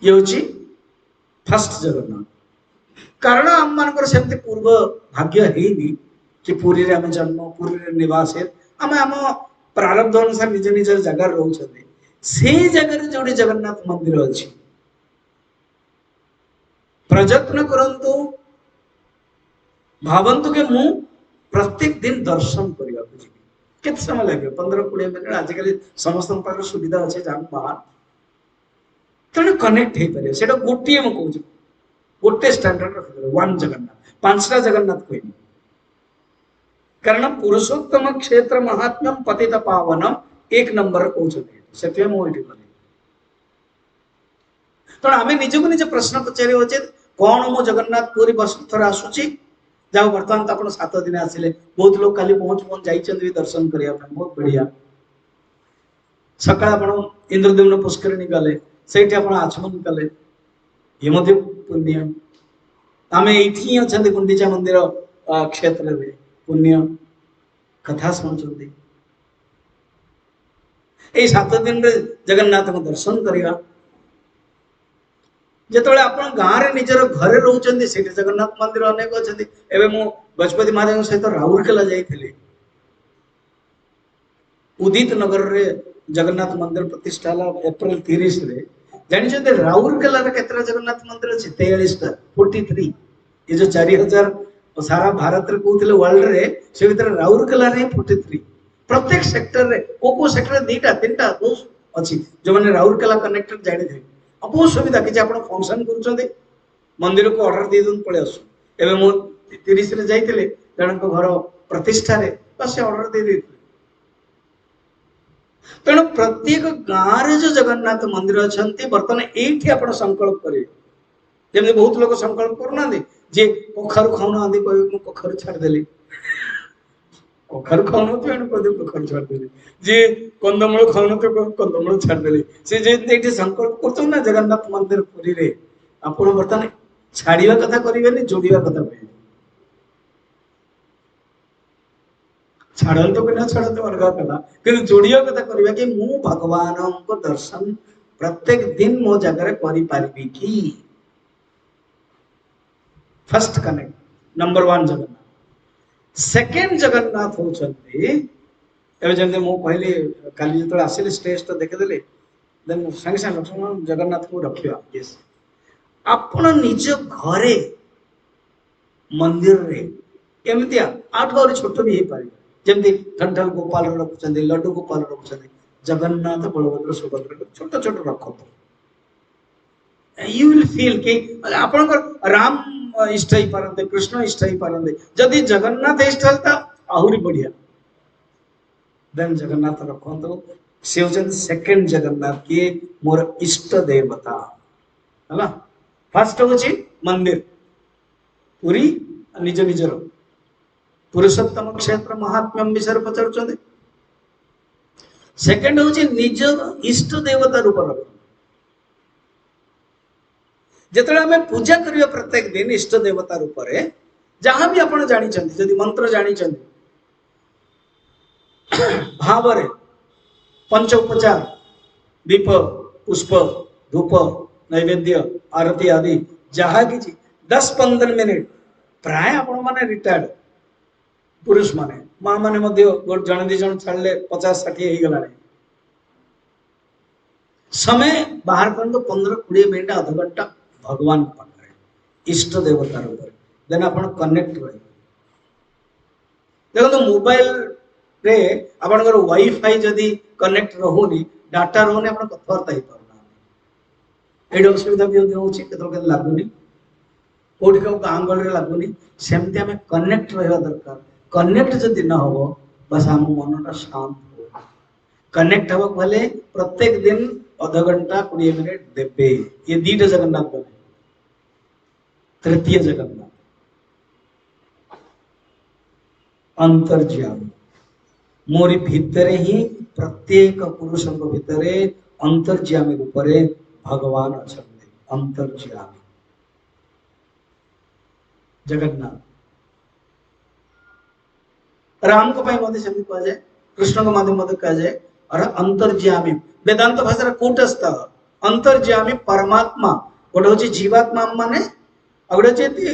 ये फर्स्ट जगन्नाथ कारण आम मान सेमती पूर्व भाग्य है कि पुरी रे आम जन्म पुरी रे निवास आम आम प्रारब्ध अनुसार निज निज जगार रोचे से जगह जो जगन्नाथ मंदिर अच्छी प्रयत्न करंतु भावंतु के मु प्रत्येक दिन दर्शन करने जी केते समय लगे 15-20 मिनट आजिकल समस्त सुविधा अच्छे जान बाहर तेणु कनेक्ट हो पारे से गोटे मुझे कौन गोटे स्टैंडर्ड रखिए वन जगन्नाथ 5टा जगन्नाथ कह कारण पुरुषोत्तम क्षेत्र महात्म्यम पतित पावनम 1 नंबर कहते से मुझे तेणु आम निजक निजे प्रश्न पचार उचित कौन मो जगन्नाथ पुरी बस थर आसूची जाओ बर्तमान तो आप 7 दिन आसिले बहुत लोग काली पहुंच जाइए दर्शन करने बहुत बढ़िया सका आप इंद्रदेवन पुष्करिणी गले से आचमन कले ये पुण्य आम ये अच्छा गुंडीचा मंदिर क्षेत्र में पुण्य कथा शुणुंट यही 7 दिन जगन्नाथ को दर्शन करवा जिते आप गाँव में निजर घरे रोचे से जगन्नाथ मंदिर अनेक अच्छे मु गजपति महाराज सहित राउरकेला जाइए उदित नगर रे जगन्नाथ मंदिर प्रतिष्ठा एप्रिल 30 रे जानी राउरकेला केतरा जगन्नाथ मंदिर अच्छे 43टा 43 ये जो 4000 सारा भारत रे कहते वर्ल्ड रे से भीतर राउरकेला रे 43 प्रत्येक सेक्टर रे को सेक्टर 2टा 3टा अच्छी जो मैंने राउरकेला कनेक्टेड जानी थे बहुत सुविधा किसी आप फंक्शन कर मंदिर को ऑर्डर दे दूँ पड़े आसू एवं मु 30 रे जाइए जन घर प्रतिष्ठा रे बस ऑर्डर दे दी तेणु प्रत्येक गाँव में जो जगन्नाथ मंदिर अच्छा बर्तमान ये आप संकल्प करेंगे जमी बहुत लोग संकल्प करना जे कखारु खाऊना कह कखारु छाड़देली कखारु खाऊन कह कखारु छाड़देली जे कंदमूल खाऊन कंदमूल छाड़देली से जे संकल्प कर जगन्नाथ मंदिर पुरी रे आप बर्तमान छाड़ा कथा करेंगे जोड़ा कथा कहे छाड़ू कि ना छाड़ू अलग कथा कि जोड़िया कथा करवा कि मु भगवान को दर्शन प्रत्येक दिन मो जगह करि कि first connect number 1 Jagannath second Jagannath होचंती एवं जमते मु कहली काली जो आसिले स्टेज तो देखिदेले देन संगे संगे लक्ष्मण जगन्नाथ को रखिया यस आपण निज घरे मंदिर रे एमतिया आठ और छोट भी हो पारे जमती ठंडल गोपाल रखुंट लड्डू गोपाल रखुंट जगन्नाथ बलभद्र सुभद्र छोट छोट रख यू विल फील कि आपण राम इष्ट ही पारंते कृष्ण इष्ट ही पारंते जदि जगन्नाथ इष्ट होता आहुरी बढ़िया देन जगन्नाथ रखो से होचन सेकंड जगन्नाथ किए मोर इष्ट देवता है फर्स्ट होची मंदिर पुरी निज निजर पुरुषोत्तम क्षेत्र महात्म्यम विषय पचार सेकेंड हूँ निज इष्ट देवता रूप रख जिते आम पूजा करिया प्रत्येक दिन इष्ट देवता रूप रे जहाँ भी आप जानी मंत्र जानी भाव पंच उपचार दीप पुष्प धूप नैवेद्य आरती आदि जहाँ कि 10-15 मिनिट प्राय आपण मैंने रिटायर्ड पुरुष माने माँ मैंने जन 2 जन छाड़े 50-60 हो गला समय बाहर कर 15-20 मिनिट आध घंटा भगवान पाखे इष्ट देवता रूप देन आप कनेक्ट रहे देखो मोबाइल रे आपनकर वाईफाई जदि कनेक्ट रहुनी डाटा रहुनी आप कथबार्ता हो पारना ये असुविधा भी होची केतल लगुनि कोठी का गाँ गहली लगुनि सेमती आम कनेक्ट रहा दरकार कनेक्ट जदि न हो बस आम मनटा शांत हो कनेक्ट हवा भले प्रत्येक दिन आधा घंटा 20 मिनिट देवे ये 2टा जगन्नाथ बने तृतीय जगन्नाथ अंतर्ज्यामी मोरी भितरे ही प्रत्येक पुरुष भितरे अंतर्ज्यामी रूप से भगवान अच्छा अंतर्ज्यामी जगन्नाथ राम को कह जाए कृष्ण को माध्यम कह जाए और अंतर्ज्यामी वेदांत भाषा कूटस्थ अंतर्ज्यामी परमात्मा गोटे हूँ जीवात्मा माने गोटे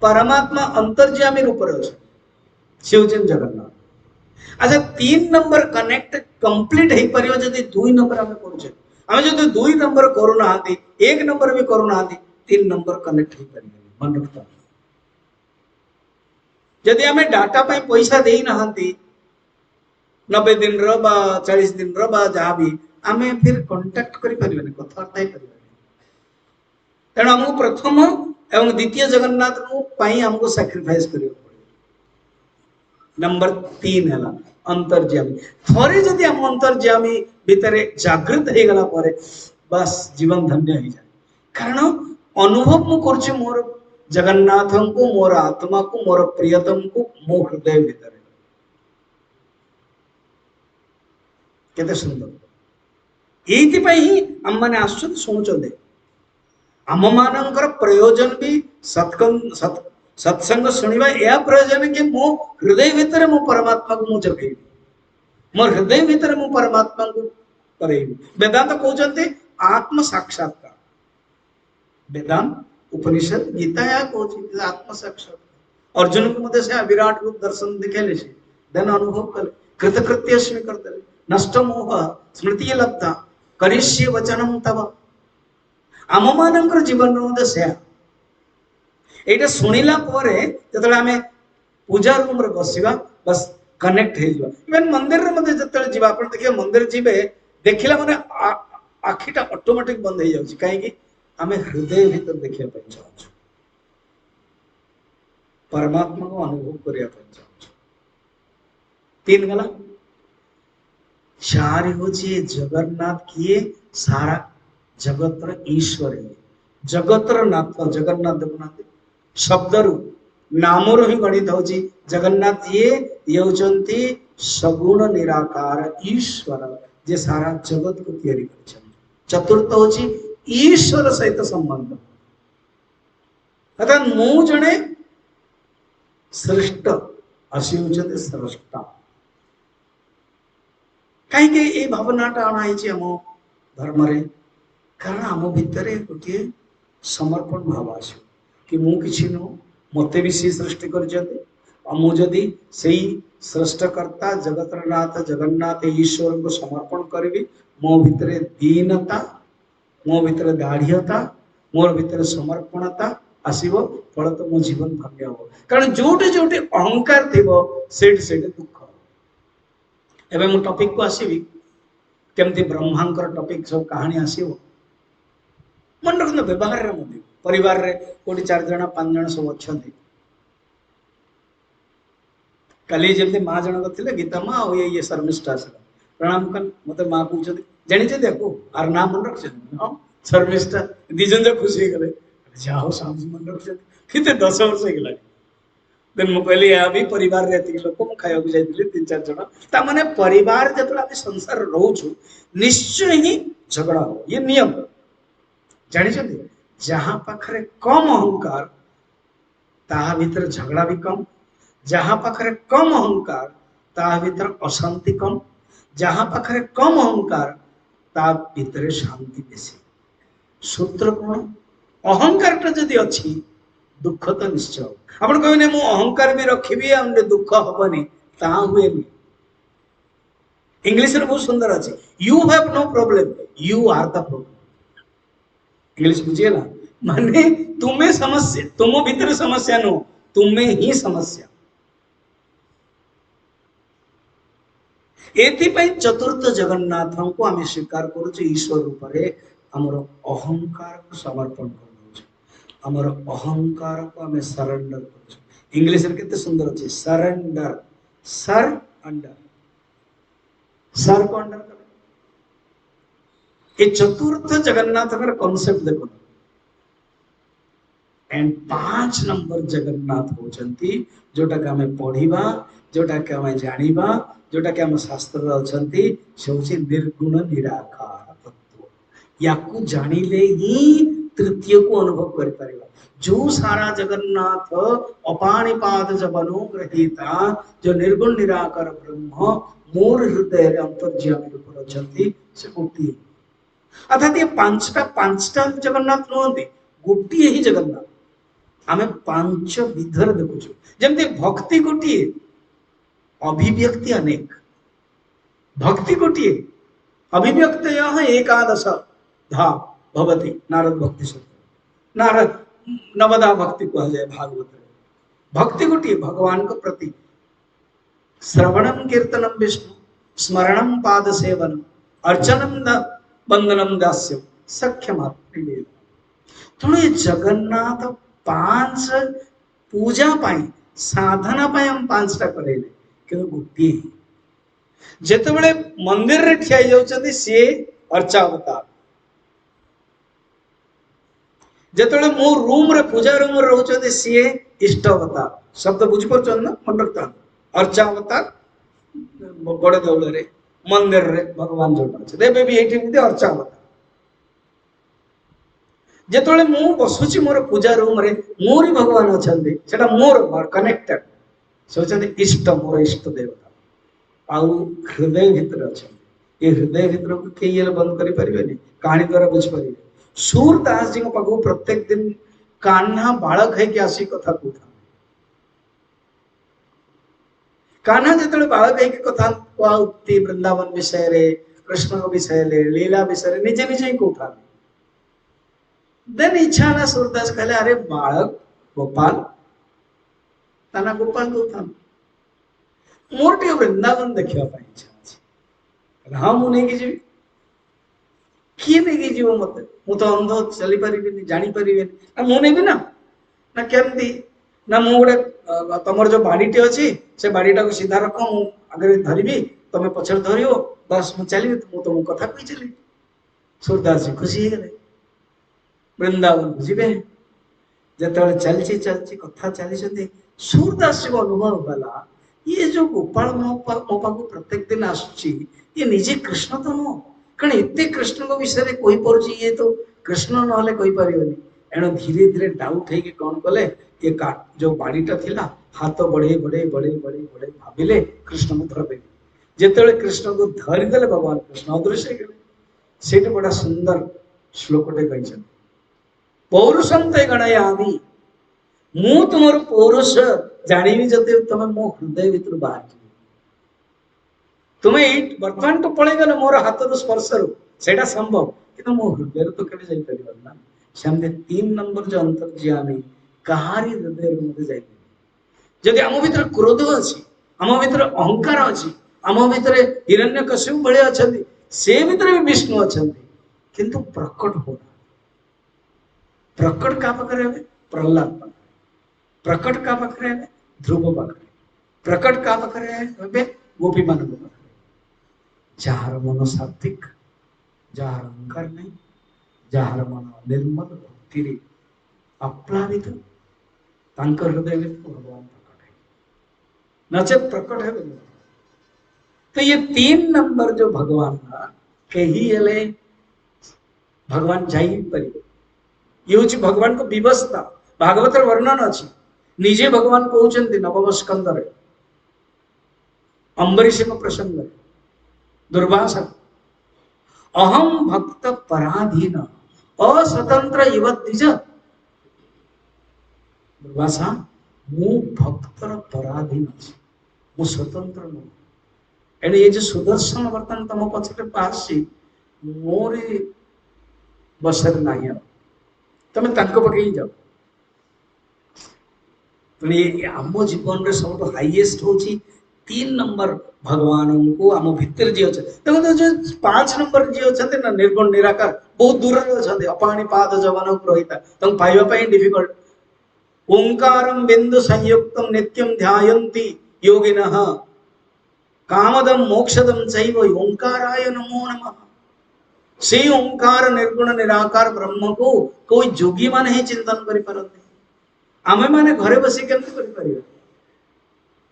परमात्मा अंतर्ज्यामी रूप से होचन जगन्नाथ। अच्छा 3 नंबर कनेक्ट कंप्लीट हे परियो जदी 2 नंबर हम करू आम जो 2 नंबर करू ना 1 नंबर भी करू ना 3 नंबर कनेक्ट हे परियो मन रखता। जदि आम डाटा पे पैसा दे ना 90 दिन रो बा 40 दिन रो बा जहाँ भी आम फिर कांटेक्ट करि परिबे कथार्थ हे परिबे। तेणु हमको प्रथम एवं द्वितीय जगन्नाथ हमको सैक्रिफाइस करियो पड़े। नंबर 3 है अंतर्ज्यामी। थरे जदि हम अंतर्ज्यामी भितर जागृत हो गला परे बस जीवन धन्य हो जाए। कारण अनुभव मु करछि मोर जगन्नाथ को मोर आत्मा को मोर प्रियतम को मो हृदय भितर केते सुंदर। एइथि हम माने आसुत शुणुचंदे आम मानकर प्रयोजन भी सत्संग शुणवा या प्रयोजन कि मो हृदय भितर मो परमात्मा को मु जगेबी मोर हृदय भितर मु परमात्मा को करेबी। वेदांत कहते आत्म साक्षात्कार। वेदांत उपनिषद गीता या कहते आत्म साक्षात्कार। अर्जुन को मध्य से विराट रूप दर्शन दिखेले से देन अनुभव कले कृतकृत्यस्मि करदले नष्ट मोह स्मृति लब्धा करिष्ये वचनम तव। आम मानकर जीवन मध्य से एटा सुनिला परे जतले आमे पूजा रूम रे बसिबा बस कनेक्ट हे जिवा। इवन मंदिर रे मध्य जतले जिवा आपण देखिए मंदिर जीवे देखिला माने आखिटा ऑटोमेटिक बंद हे जाउची काहे कि आमे हृदय भीतर देखिया पय चाहू परमात्मा को अनुभव करिया पय चाहू। 3 गला 4 होची जगन्नाथ किए सारा जगतर ईश्वर है जगतर नाथ जगन्नाथ देखुना शब्द रु नाम रू ही गणित होची जगन्नाथ ये होचंती सगुण निराकार ईश्वर जे सारा जगत को तैयारी करछन। चतुर्थ होची ईश्वर सहित संबंध अर्थात मु जणे श्रेष्ठ असी होचंती स्रष्टा कहीं के ए भावनाटा आनाइछि हम धर्म रे। कारण आम भितर गोटे समर्पण भाव आस कि मु किसी नु मते भी सी सृष्टि करदी से सृष्टकर्ता जगतनाथ जगन्नाथ ईश्वर को समर्पण करी मो भितर दीनता मो भितर दाढ़ता मोर भितर समर्पणता आसो फल तो मो जीवन धन्य हो। कारण जोटे जोटे अहंकार थी से दुख। एवं मु टॉपिक को आसबि केमती ब्रह्मांकर टॉपिक सब कहानी आसो मन रखना व्यवहार परिवार रे कोटी 4 जन 5 जन सब अच्छा कल जमी माँ जनक थे गीता माँ और ये शर्मिष्ठा आसला प्रणाम कर मत माँ पूछते जानी देखो आर नाम मन रख शर्मिष्ठा दी जन जो खुशी गले जाओ साम मन रख 10 वर्ष होगा देन मु कहली अभी परिवार रे एतिक लोक मु खाया जाइली 3-4 जन ता माने परिवार जतला आमे संसार रहउछु निश्चय ही झगड़ा हो ये नियम जानी छथि। जहां पाखरे कम अहंकार ताहा भीतर झगड़ा भी कम जहां पाखरे कम अहंकार ताहा भीतर अशांति कम जहां पाखरे कम अहंकार ता भीतर शांति बेसी। सूत्र कोन अहंकार जदि अच्छी दुख तो निश्चय आपण कहने मु अहंकार भी रखिबी हमरे दुख हबनी ता हुएनी। इंग्लिश रे बहुत सुंदर अछि you have no problem you are the problem. English बुझिएला माने तुम्हें समस्या तुम भीतर समस्या नो तुम्हें ही समस्या। एथिपाई चतुर्थ जगन्नाथ को आम स्वीकार करूँ ईश्वर रूप से आमर अहंकार को समर्पण कर आमर अहंकार को आम सरेंडर कर। इंग्लिश रे केते सुंदर अच्छे सरेंडर सर अंडर सर को अंडर कर। ये चतुर्थ जगन्नाथ कॉन्सेप्ट देखो एंड 5 नंबर जगन्नाथ होचंती जोटा के हमें पढ़िबा जोटा के हमें जानिबा जोटा के हम शास्त्र अच्छी से होची निर्गुण निराकार तत्व। याकू जानिले ही तृतीय को अनुभव कर परिबा। जो सारा जगन्नाथ अपाणिपाद जब अनुग्रहीता जो निर्गुण निराकार ब्रह्म मोर हृदय अंतर्ज्यामी रूप अच्छी से गोटे अर्थात ये पांचटा जगन्नाथ नुहति गोटे ही जगन्नाथ आमे 5 विधर देखुछु। जमती भक्ति गोटे अभिव्यक्ति अनेक, भक्ति गोटे, अभिव्यक्तयः एकादश धा भवति। नारद भक्ति सूत्र, नारद नवदा भक्ति कहा जाए भागवत। भक्ति गोटे भगवान को प्रति श्रवणम कीर्तनम विष्णु स्मरणम पाद सेवनम अर्चनम बंदनम दास्यम सख्यम प्रिय। तेणु जगन्नाथ पांच पूजा पाई साधना पाई हम पांचटा करेले कि गोटे जेतेबेले मंदिर रे ठिया जाउछथि से अर्चावतार, जेतेबेले मो रूम रे पूजा रूम रे रहउछथि से इष्टावतार। शब्द बुझ परछन ना मन रखता। अर्चावतार बड़े देउल रे मंदिर रे भगवान जोटा अछि देबे भी एठी भी अर्चावतार। जेतेबेले मु बसुची मोर पूजा रूम रे मोरी भगवान अछन्ति सेटा मोर कनेक्टेड से अछन्ति इष्ट मोर इष्ट देवता आउ हृदय भितर अच्छा। ये हृदय भितर को कई बंद करि परिबेनी कहानी द्वारा बुझ परिबे। सूरदास जी को पाखु प्रत्येक दिन कान्हा बालक है कि आसी कथा कहता। कान्हा जेतेबेले बालक है कि कथा कहती वृंदावन विषय रे कृष्ण को विषय रे लीला विषय रे निजे निजे ही कहता। देन इच्छा ना सूरदास कहले अरे बालक गोपाल ताना गोपाल कहता मोर टे वृंदावन देखिया पाई इच्छा अछि। हां मु नै कि जीवी किए नै कि जीव मते मु तो अंध चली परिबिनी जानि परिबिनी आ मु नै भी ना ना केमती ना मु गोटे तमर जो बाड़ीटे अछि से बाड़ीटा को सीधा रखो मु आगे धरिबी तमे पछर धरियो बस मु चली मु तो मु कथा कहि चली। सूरदास जी खुशी हे गले वृंदावन बुझिबे जेतेबेले चलची चलची कथा चली छथि सूरदास जी को अनुभव भला ये जो गोपाल मो पाखु प्रत्येक दिन आसुची ये निजे कृष्ण तो नो कारण एते कृष्ण को विषय रे कोई परची ये तो कृष्ण नहले कोई परिबनी। एणो धीरे धीरे डाउट है कि कौन कले ये जो बाड़ीटा थिला हाथ बढ़े बढ़े बढ़े बढ़े बढ़े भाबिले कृष्ण को धर दे जेतेबेले कृष्ण को धरि देले भगवान कृष्ण अदृश्य गेले। सेठ बड़ा सुंदर श्लोकटे कहिछन पौरुषम ते गणयामि मु तुमर पौरुष जानिबी जते तमे मो हृदय भितर बाहर तुमे वर्तमान तो पळे गलो मोर हाथ तो स्पर्श रो सेटा संभव किंतु मो हृदय तो केबे जाई परिबन ना। सामने 3 नंबर जो अंतर्ज्यामी कहारी हृदय रो मते जाई जदि आम भितर क्रोध अछि आम भितर अहंकार अछि आम भितर हिरण्यकशिपु भले अछंती से भितर भी विष्णु अछंती किंतु प्रकट हो प्रकट का पकरे प्रहलाद प्रकट का पकरे ध्रुव पकरे प्रकट का पकरे गोपी मान पकरे जार मन सात्विक जार अहंकार नहीं जार मन निर्मल भक्ति रे अप्लावित तांकर हृदय में भगवान प्रकट है नचे प्रकट है। तो ये 3 नंबर जो भगवान ना कही हेले भगवान जाई परिबे ये होची भगवान को विवस्था भागवत वर्णन अछि निजे भगवान कहउचंती नवम स्कंद रे अंबरीश को प्रसंग रे दुर्वासा अहम भक्त पराधीन अस्वतंत्र इव द्विज दुर्वासा मु भक्तर पराधीन अछि मु स्वतंत्र न एने ये जो सुदर्शन वर्तन तम पछटे पासी मोरे बसर नाही तमे तांको पकई जाओ। तो आम जीवन रे सब हाईएस्ट होची 3 नंबर भगवान को आम भितर जी अच्छे देखो तो जो 5 नंबर जी अच्छे ना निर्गुण निराकार बहुत दूर अच्छे अपाणी पाद जवन रहिता तुम पाइबा पई डिफिकल्ट ओंकारम बिंदु संयुक्तम नित्यम ध्यायन्ति योगिनः कामदम मोक्षदम चैव ओंकाराय नमो नमः। से ओंकार निर्गुण निराकार ब्रह्म को कोई जोगी मान ही चिंतन करि परंती आमे माने घरे बसी केमति करि परिबा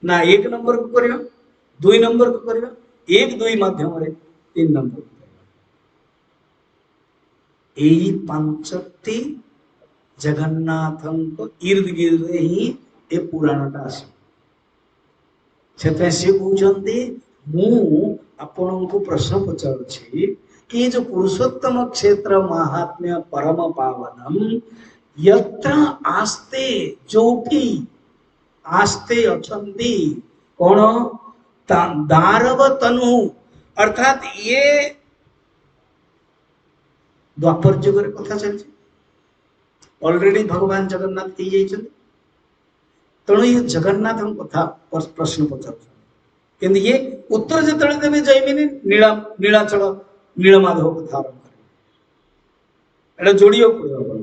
ना 1 नंबर को करियो 2 नंबर को करियो 1 2 माध्यम रे 3 नंबर को एई पांचटी जगन्नाथन को इर्द गिर्द ही ए पुराणटा आसी सेते से कहउचंती मु आपन को प्रश्न पचारुछि कि जो पुरुषोत्तम क्षेत्र महात्म्य परम पावनम यत्र आस्ते जोठी आस्ते अछंती कोण दारव तनु अर्थात ये द्वापर जुगर कथा चलছে ऑलरेडी भगवान जगन्नाथ कही जाइछन तेणु ये जगन्नाथ कथा प्रश्न पचार कि ये उत्तर जो देवे जयमिनी नीलाचल नीलमाधव कथा आरंभ कर जोड़िया पड़ो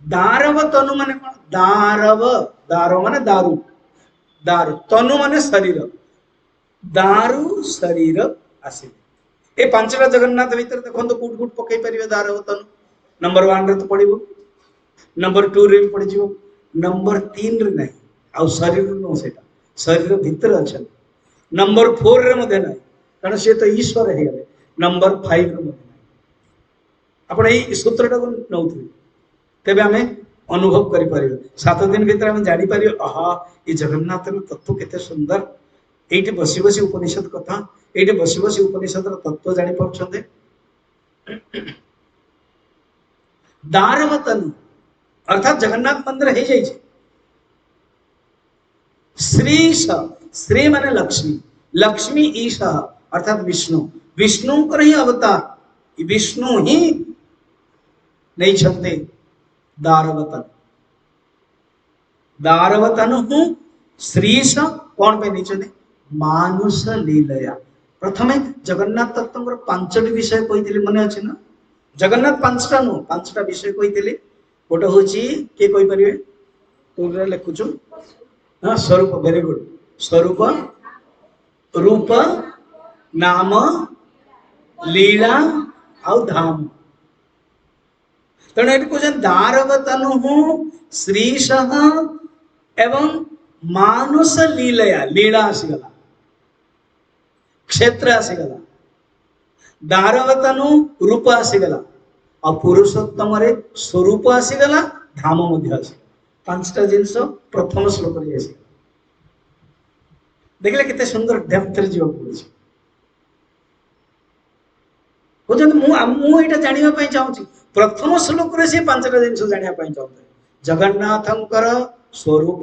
दारव तनु माने कौन दारव दारव माने दारू दारू तनु माने शरीर दारू शरीर आसे ए पांचटा जगन्नाथ भीतर देखो तो कूट कूट पकई परिवे दारव तनु नंबर 1 रे तो पड़िबो नंबर 2 रे पड़ जिवो नंबर 3 रे नहीं आ शरीर नो सेटा शरीर भीतर अच्छा नंबर 4 रे मधे नहीं कारण से तो ईश्वर है गले नंबर 5 रे मधे नहीं आपण ए सूत्रटा को नउथि तेबे हमें अनुभव करि परिबे 7 दिन भीतर हम जानि परिबे आहा ये जगन्नाथ रो तत्व केते सुंदर एठी बसी बसी उपनिषद कथा एठी बसी बसी उपनिषद रो तत्व जानि परछते दारवतन अर्थात जगन्नाथ मंदिर है जाई छे श्रीश श्री माने लक्ष्मी लक्ष्मी ईश अर्थात विष्णु विष्णु कर ही अवतार विष्णु ही नहीं छते दारवतन दारवतन हूँ श्रीश कौन पे नहीं छते मानुष लीलया प्रथमे जगन्नाथ तत्व पांचटी विषय कही मन अच्छे ना जगन्नाथ पांचटा नु पांचटा विषय कही गोटे हूँ किए कही पारे तू लिखुचु हाँ स्वरूप वेरी गुड स्वरूप रूप नाम लीला आउ धाम तेणु ये कहते दारवतनु श्रीश एवं मानुष लीलया लीला आसीगला क्षेत्र आसीगला दारवतनु रूप आसीगला और पुरुषोत्तम रे स्वरूप आसीगला धाम मध्य आसी पांचटा जिनस प्रथम श्लोक रे आसी देखले केते सुंदर डेप्थ रे जीव पड़े बुझन मु एटा जानिबा पई चाहूची प्रथम श्लोक रे से पांचटा जिनस जानिबा पई चाहूते जगन्नाथंकर स्वरूप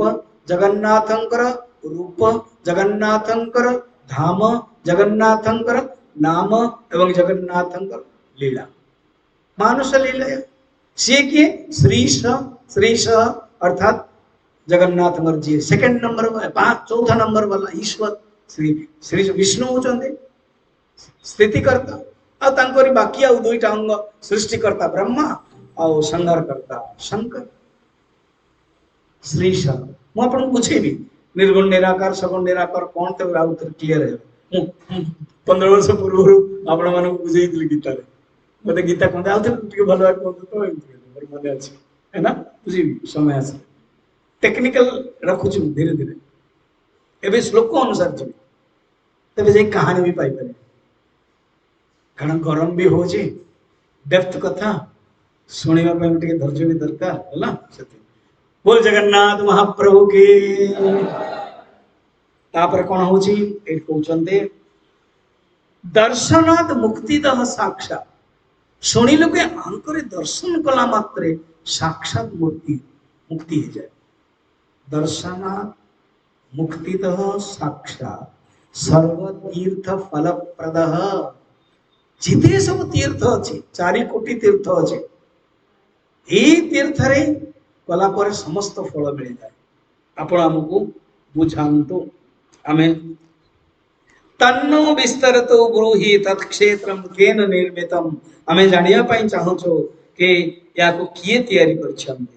जगन्नाथंकर रूप जगन्नाथंकर धाम जगन्नाथंकर नाम एवं जगन्नाथंकर लीला मानुष लीला सी किए श्रीश श्रीश अर्थात जगन्नाथ जी सेकंड नंबर चौथा नंबर वाला ईश्वर श्री श्री विष्णु होचंदे स्थितिकर्ता आ तांकोरी बाकी आ दुईटा अंग सृष्टिकर्ता ब्रह्मा और संहारकर्ता शंकर श्रीश मु आपन बुझेबी निर्गुण निराकार सगुण निराकार कौन ते आउट क्लियर है 15 वर्ष पूर्व आपण मन बुझेई दिल गीता रे मते गीता कोन आउत टिके भलो कोन तो मन अछि है ना बुझेबी समय आसे टेक्निकल रखु छु धीरे धीरे एबे श्लोक अनुसार छु तबे जे कहानी भी पाई पारे कारण गरम भी हो छी डेप्थ कथा सुनिबा पे टिके धैर्य भी दरकार हैला सेति बोल जगन्नाथ महाप्रभु के तापर कोन होची ए कहउचंदे दर्शनात् मुक्तिदः साक्षात शुणिल के आंकरे दर्शन कला मात्रे साक्षात मुक्ति मुक्ति हो जाए दर्शनात् मुक्तिदः साक्षात सर्व तीर्थ फलप्रदः जिते सब तीर्थ अछि 4 कोटी तीर्थ अछि ए तीर्थ रे कला पर समस्त फल मिल जाए आपण हमकु बुझांतो आमे तन्नो विस्तरतो ब्रूहि तत्क्षेत्रम केन निर्मितम हमें जानिया पई चाहो छो के या को किए तयारी करछन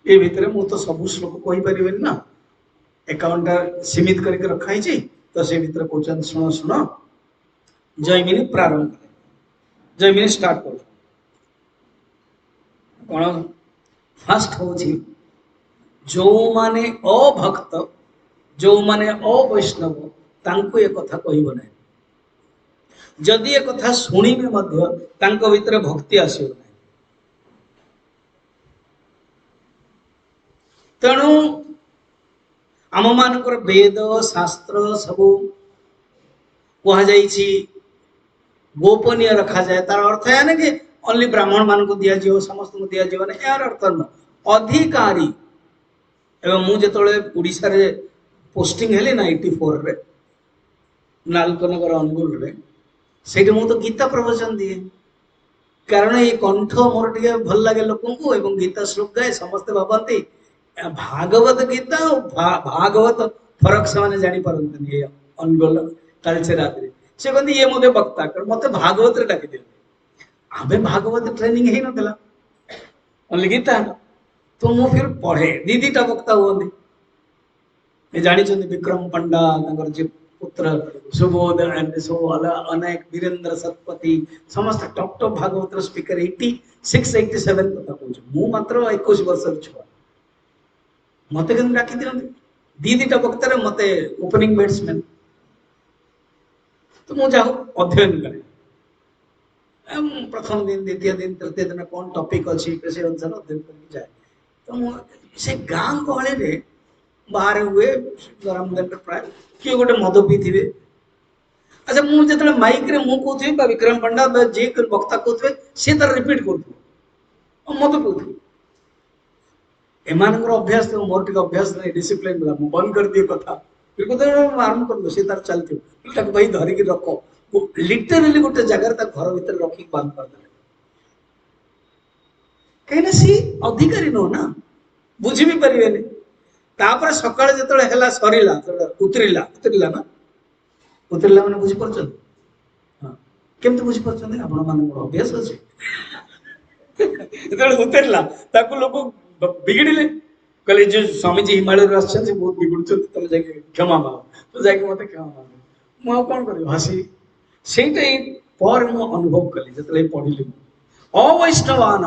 ए भीतर मु तो सब श्लोक कहि परिबेन ना अकाउंट सीमित करके रखाई छी तो से भीतर क्वेश्चन सुनो सुनो जयमिनी प्रारंभ करे जयमिनी स्टार्ट कर कोन फर्स्ट हो छी जो माने अभक्त जो माने अवैष्णव तांको ये कथा कहिबो नै जदि ये कथा सुनिबे मध्य तांको भीतर भक्ति आसीबो नै तेणु आम मानकर वेद शास्त्र सब कह जाइछि गोपनीय रखा जाए तार अर्थ है ना कि ओनली ब्राह्मण मान को दिया जीव समस्त को दिया जीव यार अर्थ न अधिकारी एवं मु जेतले ओडिसा रे पोस्टिंग हेले ना 84 रे नालकनगर अनुगुल रे सेठी मु तो गीता प्रवचन दिए कारण ये कंठ मोर टिके भल लगे लोकन को एवं गीता श्लोक गाए समस्त भाबंती भागवत गीता और भागवत फरक से जानी पारंतनी अनुगुल कल्चर आदि से कहते ये मते वक्ता कर मते भागवत रे डाकी दे आबे भागवत ट्रेनिंग हे नथला ओनली गीता तो मु फिर पढ़े दीदी टा वक्ता हुआ जानी विक्रम पंडा जी पुत्र सुबोध एंड सो अनेक वीरेंद्र सतपति समस्त टॉप टॉप भागवत स्पीकर 86 87 कथा कहूँ मु मात्र 21 वर्ष छुआ मत डाकी दिखते दीदीटा वक्तार मत ओपनिंग बैट्समैन तो मुझे अध्ययन करे प्रथम दिन द्वितीय दिन तृतीय दिन कौन टॉपिक अच्छी से अनुसार अध्ययन करके जाए तो से गाँ गहली बाहर हुए गरम दिन प्राय किए गोटे मद पीथे अच्छा मुझे माइक रे मु कहूँ विक्रम पंडा जी वक्ता कहते सी तार रिपीट कर मद पीऊ एमान अभ्यास थे मोर टे अभ्यास नहीं डिसिप्लिन मिला मुझे बंद कर दिए कथा आरंभ कर सी तार चलती भाई धरिकी रख लिटरली गोटे जगह घर भीतर रखी बंद करदे कहीं सी अधिकारी नुह ना बुझी भी पारे तापर सकाळ जेतळे हैला सरीला उतरिला उतरिला ना उतरिला माने बुझी परछन हां केमते बुझी परछन आपण माने अभ्यास अछि जेतळे उतरिला ताकू लोक बिगड़िले कहले जे स्वामी जी हिमालय रे आछन से बहुत बिगड़ुछ तमे जाके क्षमा मांग तो जाके मते क्षमा मांग मु कोन करी हसी सेटा पर मु अनुभव कली जेतळे पढिली अवैष्णवान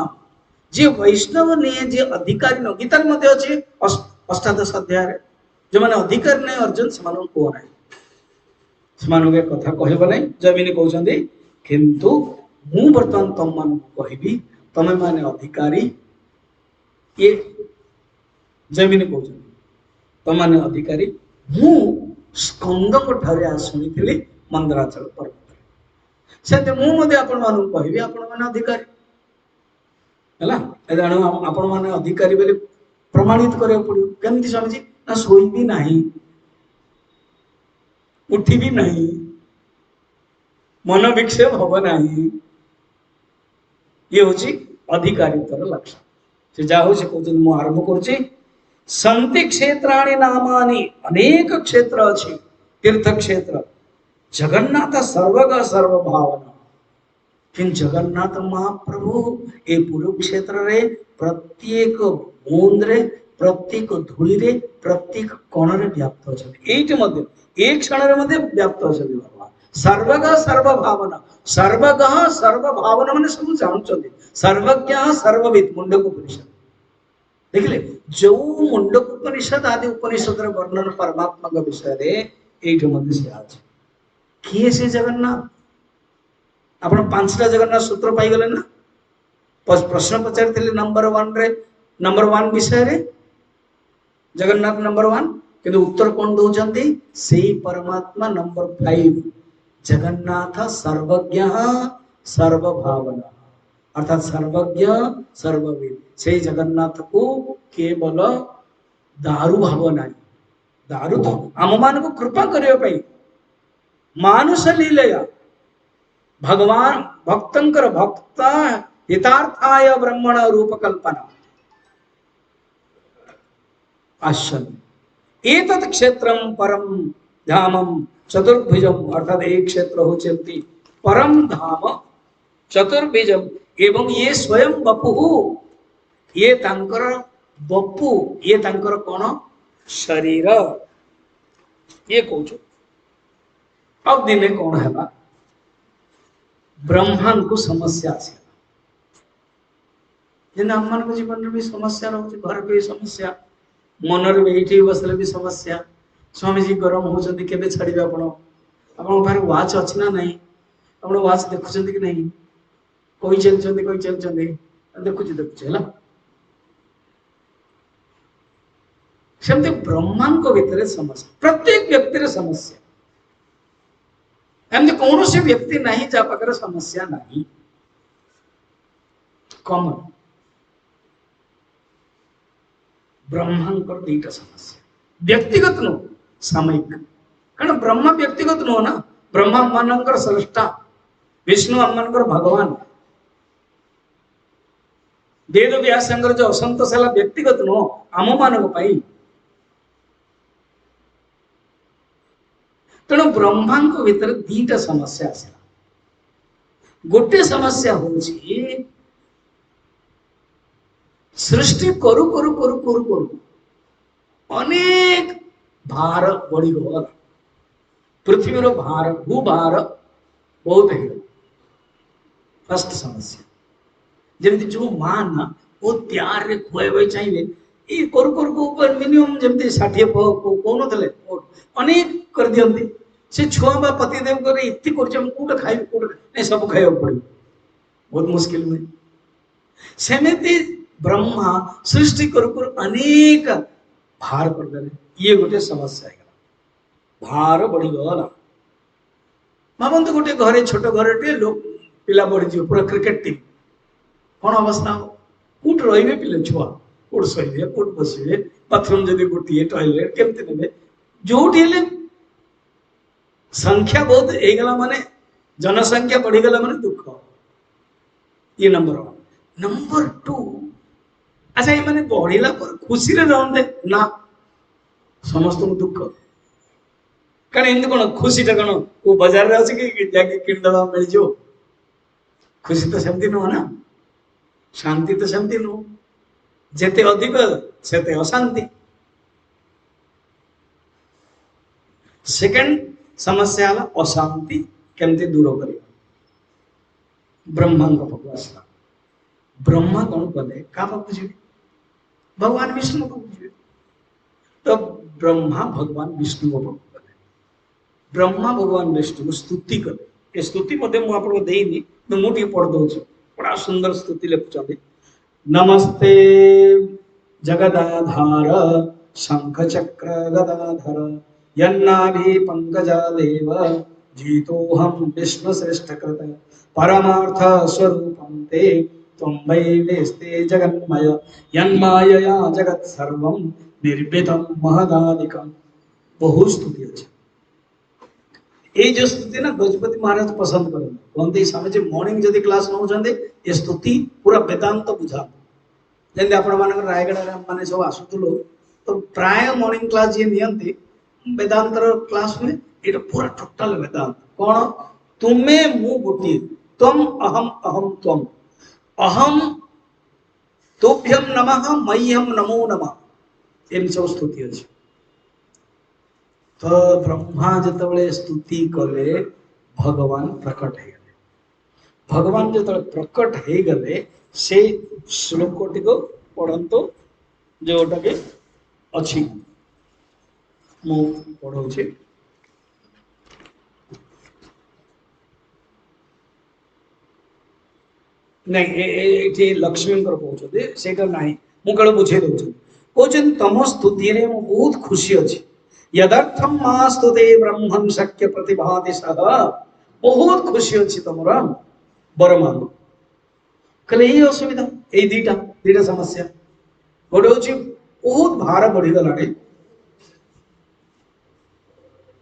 जे वैष्णव ने जे अधिकारी न गीता मध्ये अछि अष्टादश अध्याय जो मैंने अधिकार नहीं अर्जुन से कह ना कथा कहब ना जमीन कहते किंतु मु बर्तमान तुम मान कहबी तमें माने अधिकारी ये जमीन कहते तुम मैंने अधिकारी मु स्कंद ठारे शुणी मंदराचल पर्वत से मुझे आपण मान कहबी आपण मैंने अधिकारी है आपण मैंने अधिकारी बोले प्रमाणित करा पड़ो केमती स्वामीजी ना सोई भी नहीं उठी भी नहीं मन विक्षेप हम नहीं ये हूँ अधिकारितार लक्षण से जहाँ से कहते मुझे आरंभ कर संति क्षेत्राणि नामानि अनेक क्षेत्र अच्छी तीर्थ क्षेत्र जगन्नाथ सर्वग सर्वभावना कि जगन्नाथ महाप्रभु ए कुरुक्षेत्र रे प्रत्येक बूंद रे प्रत्येक धूली रे प्रत्येक कोण रे व्याप्त अछथि एठी मध्ये एक क्षण रे मध्ये व्याप्त अछथि भगवान सर्वग सर्वभावना सर्वग सर्वभावना माने सब जानछथि सर्वज्ञ सर्वविद मुंडक उपनिषद देखले जो मुंडक उपनिषद आदि उपनिषद रे वर्णन परमात्मा का विषय रे एठी मध्ये से आज किए से जगन्नाथ आपण पांचटा जगन्नाथ सूत्र पाई गले ना प्रश्न पचार नंबर 1 रे नंबर 1 विषय रे जगन्नाथ नंबर 1 किंतु उत्तर कौन दौरान से परमात्मा नंबर 5 जगन्नाथ सर्वज्ञ सर्वभावना अर्थात सर्वज्ञ सर्वविद से जगन्नाथ को केवल दारु भावना दारु तो आम मान को कृपा करने मानुष लीलया भगवान भक्तंकर भक्त हितार्थाय ब्रह्मण रूप कल्पना आश्चर्य एतत् क्षेत्रम परम धामम चतुर्भुजम अर्थात एक क्षेत्र होचंती परम धाम चतुर्भुजम एवं ये स्वयं बपु ये तांकर बपु ये तांकर कोन शरीर ये कहूँ अब दिने कौन है ब्रह्मांड को समस्या जेना आम मान जीवन में भी समस्या रही घर भी समस्या मन में ये बसले भी समस्या स्वामी जी गरम होती केवे छाड़े आप वाच अच्छी ना नहीं आप वाच देखुं कि नहीं कोई चलते देखुची है सेमती ब्रह्मांड भीतर समस्या प्रत्येक व्यक्ति समस्या एमती कौन सी व्यक्ति नहीं जा पाखे समस्या नहीं कॉमन ब्रह्मांकर दीटा समस्या व्यक्तिगत नो सामयिक कारण ब्रह्मा व्यक्तिगत नो ना ब्रह्मा मानकर सृष्टा विष्णु अम्मानकर भगवान वेद व्यासंकर जो असंतोष है व्यक्तिगत नो आम मान तेणु ब्रह्मा भीतर दीटा समस्या आसला गोटे समस्या हूँ सृष्टि करू करू करू करू करू अनेक भार बढ़ी गला पृथ्वी भार भूभार बहुत है फर्स्ट समस्या जमी जो मां ना वो प्यार रे खुआबे चाहिए ये करू करू को मिनिमम जमी 60 कौन थे अनेक कर दियंती से छुआ बा पतिदेव करे इतनी कर कोटा खाइब कोटा नहीं सब खाइब पड़ो बहुत मुश्किल में सेमेती ब्रह्मा सृष्टि करू करू अनेक भार कर देले ये गोटे समस्या है भार बढ़ी गला भावंतु गोटे घरे छोट घर लोक पिला बढ़ी जीव पूरा क्रिकेट टीम कौन अवस्था हो कौट रे पिले छुआ कौट शोबे कौट बसवे बाथरूम जदि गोटे टॉयलेट केमती ने जो संख्या बहुत होगला माने जनसंख्या बढ़ीगला माने दुख ये नंबर 1 नंबर 2 अच्छा ये माने बढ़ीला पर खुशी रे रहंदे ना समस्त दुख कारण इन कौन खुशी टा कौन वो बाजार रे अछि कि जाके किन दवा मिल जो खुशी तो सेमती न ना शांति तो सेमती न जेते अधिक सेते अशांति सेकंड समस्या अशांति केमती दूर कर ब्रह्मा आसला ब्रह्मा कौन कले क्या पाक जी भगवान विष्णु पाक जी तो ब्रह्मा भगवान विष्णु को पाक कले ब्रह्मा भगवान विष्णु स्तुति कले ये स्तुति मध्य मुझे देनी तो मुझे पढ़ दौर बड़ा सुंदर स्तुति लिखुं नमस्ते जगदाधार शंख चक्र गदाधर यन्नाभि पंकजादेव जीतोहम विष्णु श्रेष्ठ कृत परमार्थ स्वरूपं ते त्वं वै वेस्ते जगन्मय यन्मायया जगत् सर्वं निर्मितं महदादिकं बहुत स्तुति अच्छे ये जो स्तुति ना गजपति महाराज पसंद करें कहते समय जो मॉर्निंग जदि क्लास नौ ये स्तुति पूरा वेदांत बुझा जमी आपण मान रायगढ़ मैंने सब आसुलो तो प्राय मॉर्निंग क्लास जी नियंती वेदांतर क्लास में ये पूरा टोटल वेदांत कौन तुम्हें मु गोटे तम अहम अहम त्वम अहम तुभ्यम नमः मह्यम नमो नमः एम सब स्तुति अच्छे तो ब्रह्मा जिते स्तुति कले भगवान प्रकट है भगवान जो प्रकट हो गले से श्लोकटी को पढ़ंतु जोटा के अच्छी मु पढ़ाऊे नहीं लक्ष्मी कहते से ना मुझे बुझे दौर कहते तम स्तुति रे मु बहुत खुशी अच्छी यदर्थम मां स्तुते ब्रह्मन् शक्य प्रतिभाति सह बहुत खुशी अच्छी तुम बर मांग कले यही असुविधा यही दीटा समस्या गोटे हूँ बहुत भार बढ़ीगला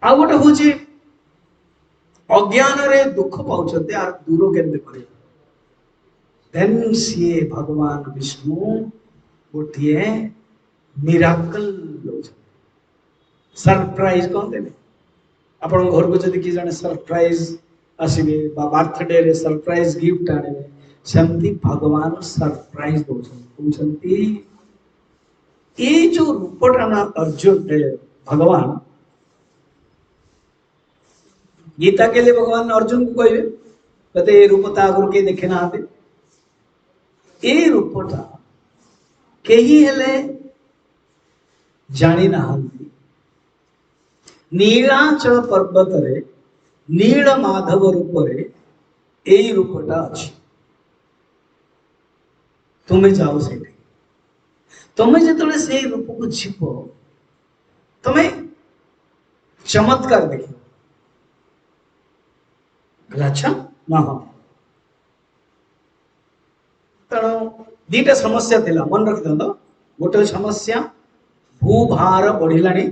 आ गोटे हूँ अज्ञान रे दुख पाँच यार दूर केमती कर देन सी भगवान विष्णु गोटे मिराकल सरप्राइज कहते आपण घर को जब किए जन सरप्राइज आसवे बर्थडे रे सरप्राइज गिफ्ट आने सेमती भगवान सरप्राइज दौरान ये जो रूपटा ना अर्जुन भगवान गीता के लिए भगवान अर्जुन को कहे कहते ये रूपता आगुरी के देखे ना ये रूपटा कहीं हेले जानी ना नीलाचल पर्वत रे नील माधव रूप रे यही रूपटा अच्छी तुम्हें जाओ से तुम्हें जो से रूप को छिप तुम्हें चमत्कार देख अच्छा ना हाँ तेणु दीटा समस्या थिला मन रखी गोटे समस्या भूभार बढ़िलानी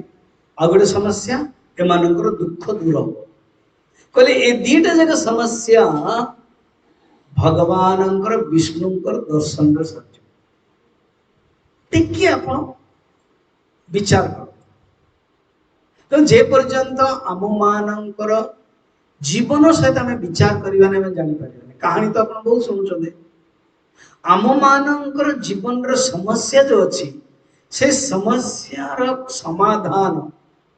आ गोटे समस्या एमानकर दुख दूर हो कहले ए दीटा जगह समस्या भगवानंकर विष्णुंकर दर्शन रे सत्य टिके आपण विचार कर तो जे पर्यंत आम मानकर जीवन सहित आम विचार करवा जानी पारे कहानी तो आप बहुत शुणुं आम मानकर जीवन र समस्या जो अच्छी से समस्यार समाधान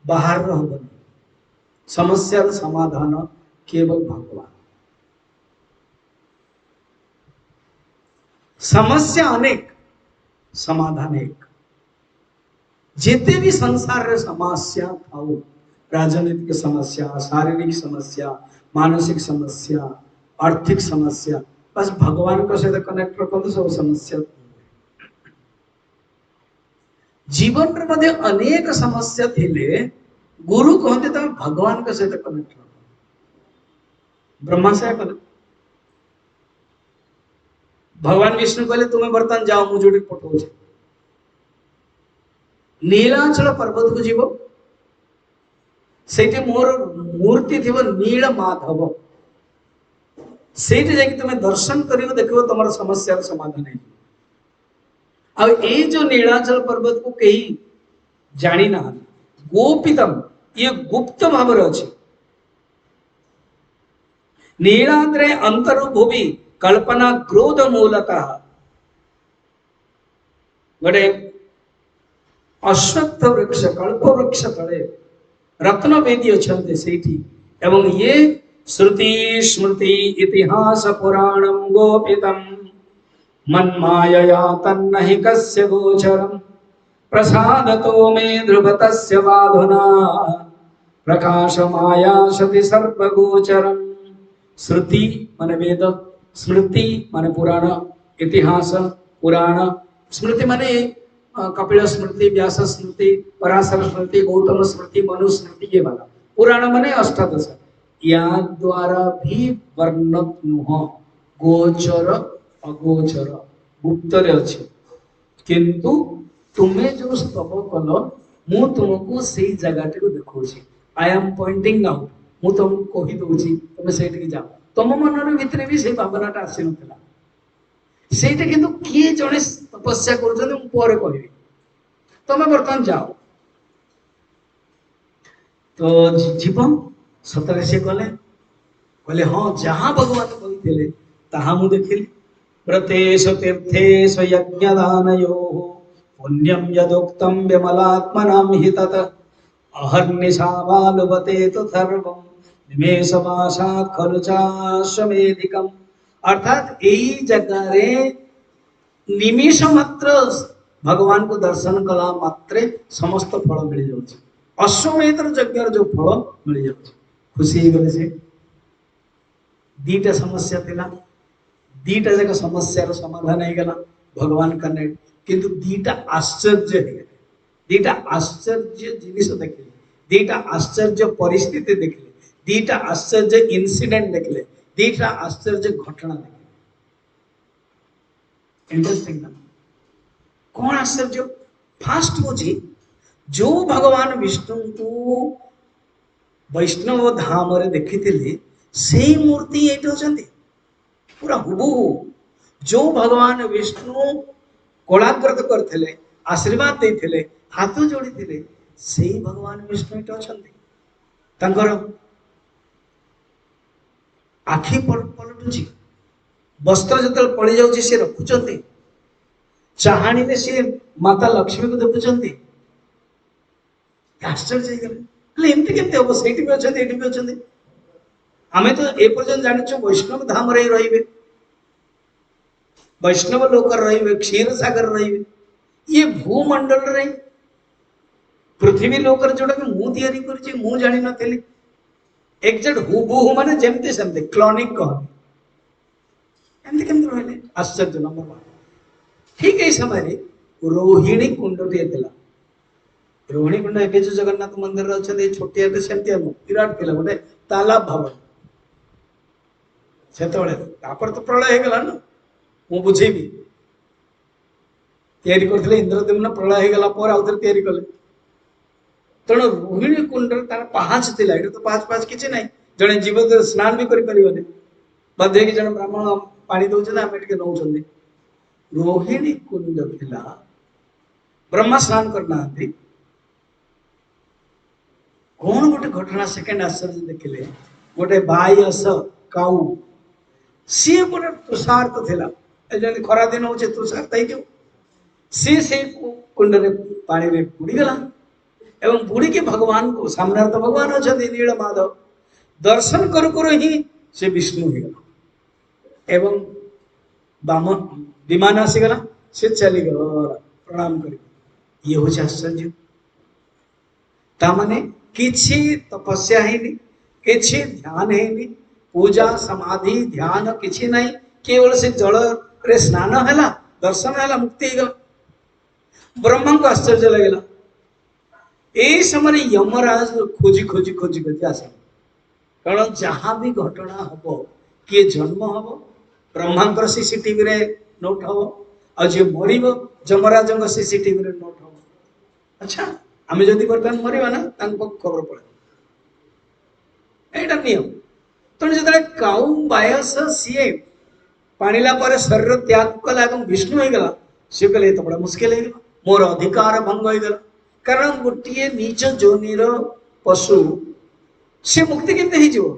बाहर रहबनी समस्यार समाधान केवल भगवान समस्या अनेक समाधान एक जिते भी संसार रे समस्या थाओ राजनीतिक समस्या शारीरिक समस्या मानसिक समस्या आर्थिक समस्या बस भगवान को सहित कनेक्ट रखते सब समस्या जीवन रे मध्ये अनेक समस्या थिले गुरु कहते तुम भगवान के सहित कनेक्ट रख ब्रह्मा से कने भगवान विष्णु कहले तुम्हें बर्तन जाओ मुझे जोड़ी पठाऊ नीलाचल पर्वत को जीव सेठी मोर मूर्ति थी नील माधव सेठी जाके तुम्हें दर्शन करियो देखो तुम्हारा समस्या समाधान है अब ये जो नीलाचल पर्वत को कहीं जानी ना गोपितम ये गुप्त भाव अच्छे नीलाद्रे अंतर्भुवि कल्पना क्रोध मूलतः गोटे अश्वत्थ वृक्ष कल्प वृक्ष तले रत्न वेदी अच्छे सेठी एवं ये श्रुति स्मृति इतिहास पुराणम गोपितम मन्मायया तन्नहि कस्य गोचरम प्रसादतो मे ध्रुवतस्य वाधुना प्रकाश माया सति सर्वगोचरम श्रुति माने वेद स्मृति माने पुराण इतिहास पुराण स्मृति माने कपिल स्मृति व्यास स्मृति पराशर स्मृति गौतम स्मृति मनु स्मृति ये वाला पुराण माने अष्टादश या द्वारा भी वर्णत नुह गोचर अगोचर गुप्त रे अछि किंतु तुम्हें जो स्तव कल मु तुमको से जगह को देखौछि आई एम पॉइंटिंग आउट मु तुमको कहि दोछि तुम सेठी की जाओ तुम मन भितर भी से भावनाटा आसी नथिला सेठी किंतु किए जने तपस्या करूछन मु पर कहबी तुम बर्तमान जाओ तो जीवन सतरे से कहले हाँ जहाँ भगवान कही ताहा मु देखिली व्रतेषु तीर्थेषु यज्ञदानयोः पुण्यं यदुक्तं विमलात्मनां हि तत् अहर्निशावालुबते तु सर्वं निमेषमासात् खलु चाश्वमेधिकम् अर्थात यही जगह रे निमिष मात्र भगवान को दर्शन कला मात्रे समस्त फल मिल जाउछि अश्वमेध यज्ञ जो फल मिल जाउछि खुशी ही गले से दीटा समस्या थिला दीटा जगह समस्या समाधान हो गला भगवान कने किंतु दीटा आश्चर्य है दीटा आश्चर्य जिनिस देखले दीटा आश्चर्य परिस्थिति देखले दीटा आश्चर्य इंसिडेंट देखले दीटा आश्चर्य घटना देखले इंटरेस्टिंग ना कौन आश्चर्य फास्ट बुझी जो भगवान विष्णु को वैष्णव धाम रे देखिथिले से मूर्ति एठी होचंती पूरा हुबहू जो भगवान विष्णु कोलाकृत करथिले आशीर्वाद देथिले हाथ जोड़ीथिले से भगवान विष्णु एठी अछंती तांकर आखि पलटुची वस्त्र जतल पड़ी जाउची से रखुचंती चाहाणी ने से माता लक्ष्मी को देखुचंती आश्चर्य हेले एमती केमती हम से भी अच्छा ये भी अच्छा आम तो ए पर्यटन जानी वैष्णव धाम रे रही वैष्णव लोक रे क्षीर सागर रे ये भूमंडल रे पृथ्वी लोक जोटा कि मु जानी नी एक्जेक्ट हुबहू माने जेमती सेमती क्लोनिक कहते एमती केमती रहिले आश्चर्य नंबर वन ठीक है समय रोहिणी कुंडटी रोहिणी कुंड ए जो जगन्नाथ मंदिर अच्छे छोटिया सेमती विराट थिला गोटे तालाब भवन से तो प्रलय हो गला ना मु बुझेबी तैयारी करथिले इंद्रदेव प्रलय हो गला पर आउथरे तैयारी कले तेणु रोहिणी कुंड तार पाहाच थिला एटा तो पाहाच पाहाच किछि नै जणे जीव स्नान भी करि परिबने बाध्य कि जण ब्राह्मण पानी दउछ ना आमे टिके नउछन्दी रोहिणी कुंड थिला ब्रह्मा स्नान करना थी कौन गोटे घटना सेकेंड आश्चर्य देखिले गोटे बायस काउ सी गोटे तुषार्त थिला जल्दी खरा दिन होचे तुषार्त ही जो सी से कुंड रे पानी रे बुड़ी गला एवं बुड़ी के भगवान को सामने तो भगवान अछंती नील माधव दर्शन करू करू ही से विष्णु हो गला एवं बामन विमान आसी गला से चली गला प्रणाम करी ये हो आश्चर्य तामाने किछि तपस्या हेनी किछि ध्यान हेनी पूजा समाधि ध्यान किछि नहीं केवल से जल रे स्नान हैला दर्शन हैला मुक्ति गला ब्रह्मा को आश्चर्य लगेला ए समय यमराज खोजी खोजी खोजी खोजी आसे कारण जहां भी घटना हबो किए जन्म हबो ब्रह्मांकर सीसीटीवी रे नोट हबो आ जे मरिबो यमराजंग सीसीटीवी रे नोट हबो अच्छा आम जदि बर्तमान मरवा ना खबर पड़े एटा नियम तेणु जो काउ बायस सीए पाणिला पर शरीर त्याग कला विष्णु हो गला सी कहले तो बड़ा मुस्किल है मोर अधिकार भंग हो गला कारण गोटे नीच जोनिर पशु सी मुक्ति केमती हो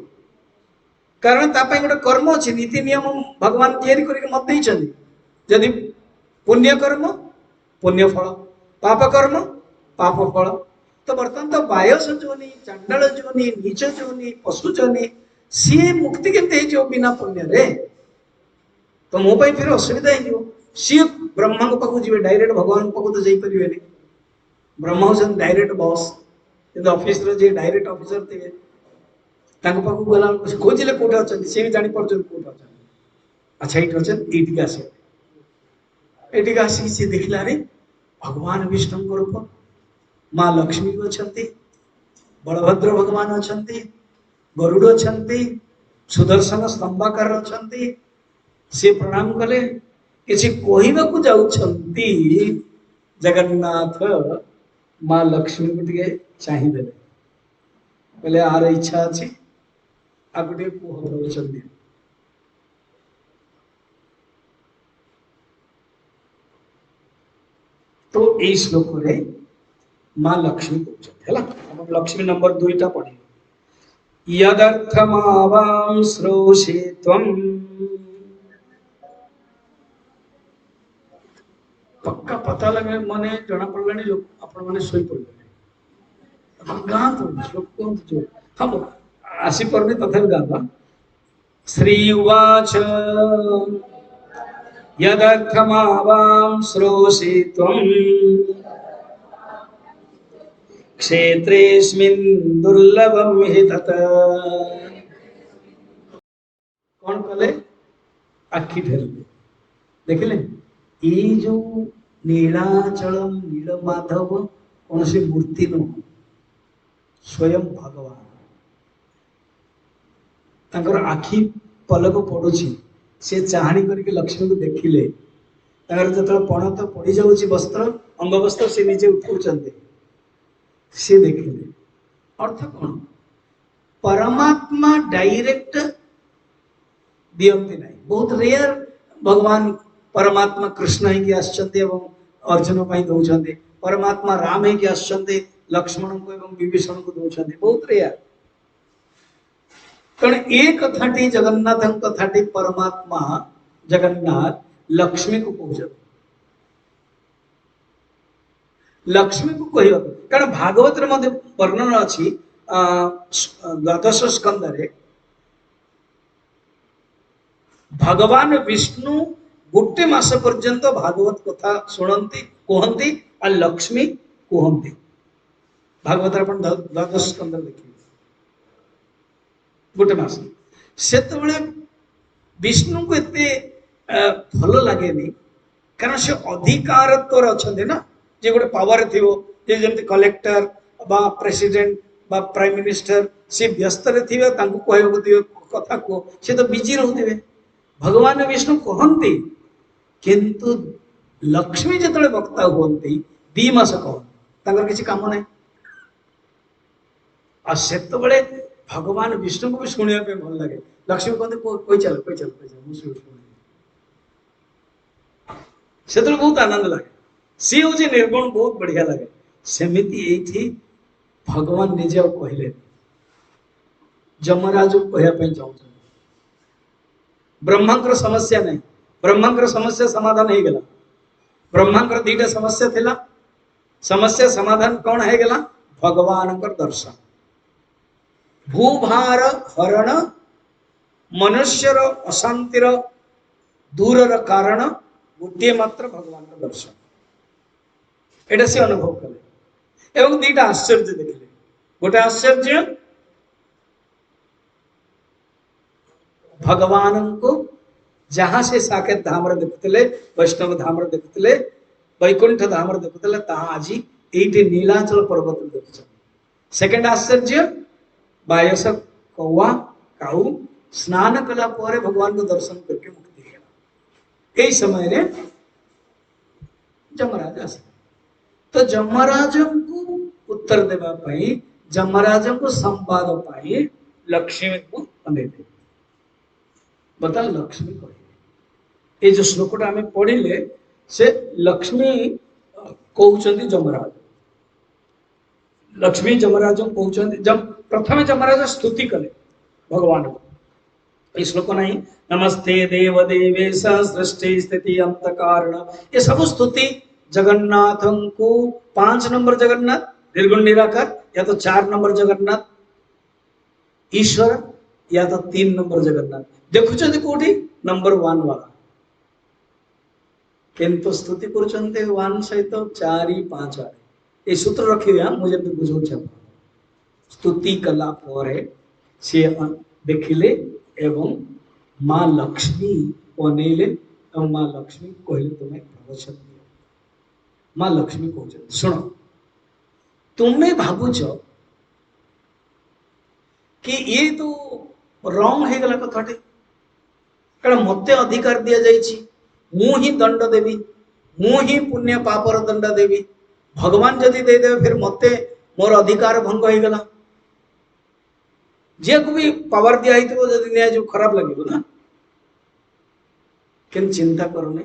कारण तापाई गोटे कर्म अच्छी नीति नियम भगवान तैयारी करके मत देइछन्ति जदि पुण्य कर्म पुण्य फल पाप कर्म पाप फल तो बर्तमान तो बायस जोनी चांडाल जोनी नीच जोनी पशु जोनी सी मुक्ति केमती हो बिना पुण्य रे तो मो पाई फिर असुविधा हो सी ब्रह्मा पाखु जी डायरेक्ट भगवान पाखु तो जाई परिबेनी ब्रह्मा होसन डायरेक्ट बॉस किंतु ऑफिस रे जे डायरेक्ट ऑफिसर थे तांको पाखु गला खोजिले कोठे अछंती से भी जानि परछन कोठे अछन अच्छा इट अछन एटिका से देखला रे भगवान विष्णु को रूप माँ लक्ष्मी अछंती बलभद्र भगवान अछंती गरुड़ अछंती सुदर्शन स्तंभाकार अछंती से प्रणाम कले किसी कहवा को जाउछंती जगन्नाथ माँ लक्ष्मी को टिके चाहि देले बोले आर इच्छा अछि आ गोटे पुह प्रवचन तो यही श्लोक रे माँ लक्ष्मी कहते लक्ष्मी नंबर 2 टा पढ़ी यदर्थमावां श्रोषे त्वं पक्का पता लगे मने जना पड़लानी लोग आपण माने सोई पड़ले गां तो श्लोक को जो हम आसी परने तथा गावा श्री उवाच यदर्थमावां श्रोषे त्वं क्षेत्रेस्मिन् दुर्लभं हि तत् कौन कले आखि ढेले देखले ये जो नीलाचलम नीलमाधव कौन सी मूर्ति न स्वयं भगवान तांकर आखि पलक पड़ुछि से चाहणी करके लक्ष्मी को देखिले तांकर जतले पणत पड़ी जाउछि वस्त्र अंग वस्त्र से नीचे उठौचंते से देखिले अर्थ कौन परमात्मा डायरेक्ट दियंती नहीं बहुत रेयर भगवान परमात्मा कृष्ण ही आसचंते एवं अर्जुन पाई दउचंते परमात्मा राम ही आसचंते लक्ष्मण को एवं विभीषण को दउचंते बहुत रेयर कारण एक कथाटी जगन्नाथ कथाटी परमात्मा जगन्नाथ लक्ष्मी को कहते लक्ष्मी को कहवा कारण भागवत मध्य वर्णन अच्छी द्वादश स्कंद रे भगवान विष्णु गोटे मास पर्यंत भागवत कथा शुणती कहती और लक्ष्मी कहती भागवत अपन द्वादश स्कंद देखिए गोटे मास से विष्णु को एते भल लगे कारण से अधिकार तोर अच्छा ना जे गोटे पावर थी जमी कलेक्टर बा प्रेसिडेंट बा प्राइम मिनिस्टर से व्यस्त थे कहू कथा कह सी तो बिजी रोते भगवान विष्णु कहते किंतु लक्ष्मी जिते वक्ता हुए दी मास कहते किसी काम ना से भगवान विष्णु को भी शुणा भल लगे लक्ष्मी कहते कोई चल कोई चल कोई चल से बहुत आनंद लगे सी हूँ निर्गुण बहुत बढ़िया लगे सेमती ये भगवान निजे कहले जमराज को कहवाई चाहते ब्रह्मांकर समस्या नहीं ब्रह्मांकर समस्या समाधान हो गला ब्रह्मांकर दीटा समस्या थिला समस्या समाधान कौन है गला भगवान दर्शन भूभार हरण मनुष्यर अशांतिर दूरर कारण गोटे मात्र भगवान दर्शन एटा से अनुभव कले एवं दीटा आश्चर्य देखले गोटे आश्चर्य भगवान को जहां से साकेत धाम देखुले वैष्णव धाम देखुले वैकुंठ धाम देखुले आज ये नीलाचल पर्वत देखुं सेकेंड आश्चर्य बायस कौआ काऊ स्नान कला भगवान को दर्शन करके मुक्ति गला यही समय रे जमराज आस तो जमराज को उत्तर देवा जमराज को संवाद पाई लक्ष्मी को अनेक बता लक्ष्मी कह ये जो श्लोकटा आम पढ़िले से लक्ष्मी कहते जमराज लक्ष्मी जमराज कहते जब प्रथम जमराज स्तुति कले भगवान को ये श्लोक नहीं नमस्ते देव देवेश सृष्टि स्थिति अंत कारण ये सब स्तुति जगन्नाथ को 5 नंबर जगन्नाथ निर्गुण निराकार या तो 4 नंबर जगन्नाथ ईश्वर या तो 3 नंबर जगन्नाथ देखुं कौटी नंबर 1 वाला किंतु स्तुति कर 1 सहित 4 5 आड़े ये सूत्र रखिए मुझे बुझे स्तुति कला सी देखिले एवं माँ लक्ष्मी अनेले माँ लक्ष्मी कहले तुम्हें प्रवचन दियो माँ लक्ष्मी कह शुण तुम्हें भावुच कि ये तो रंग हो गला कथाटे कारण मत अधिकार दि जाइए मु ही दंड देवी मु ही पुण्य पापर दंड देवी भगवान जदि देदेवे फिर मते मोर अधिकार भंग हो गला जे को भी पावर दिया जदि न्याय जो खराब लगे ना कि चिंता करनी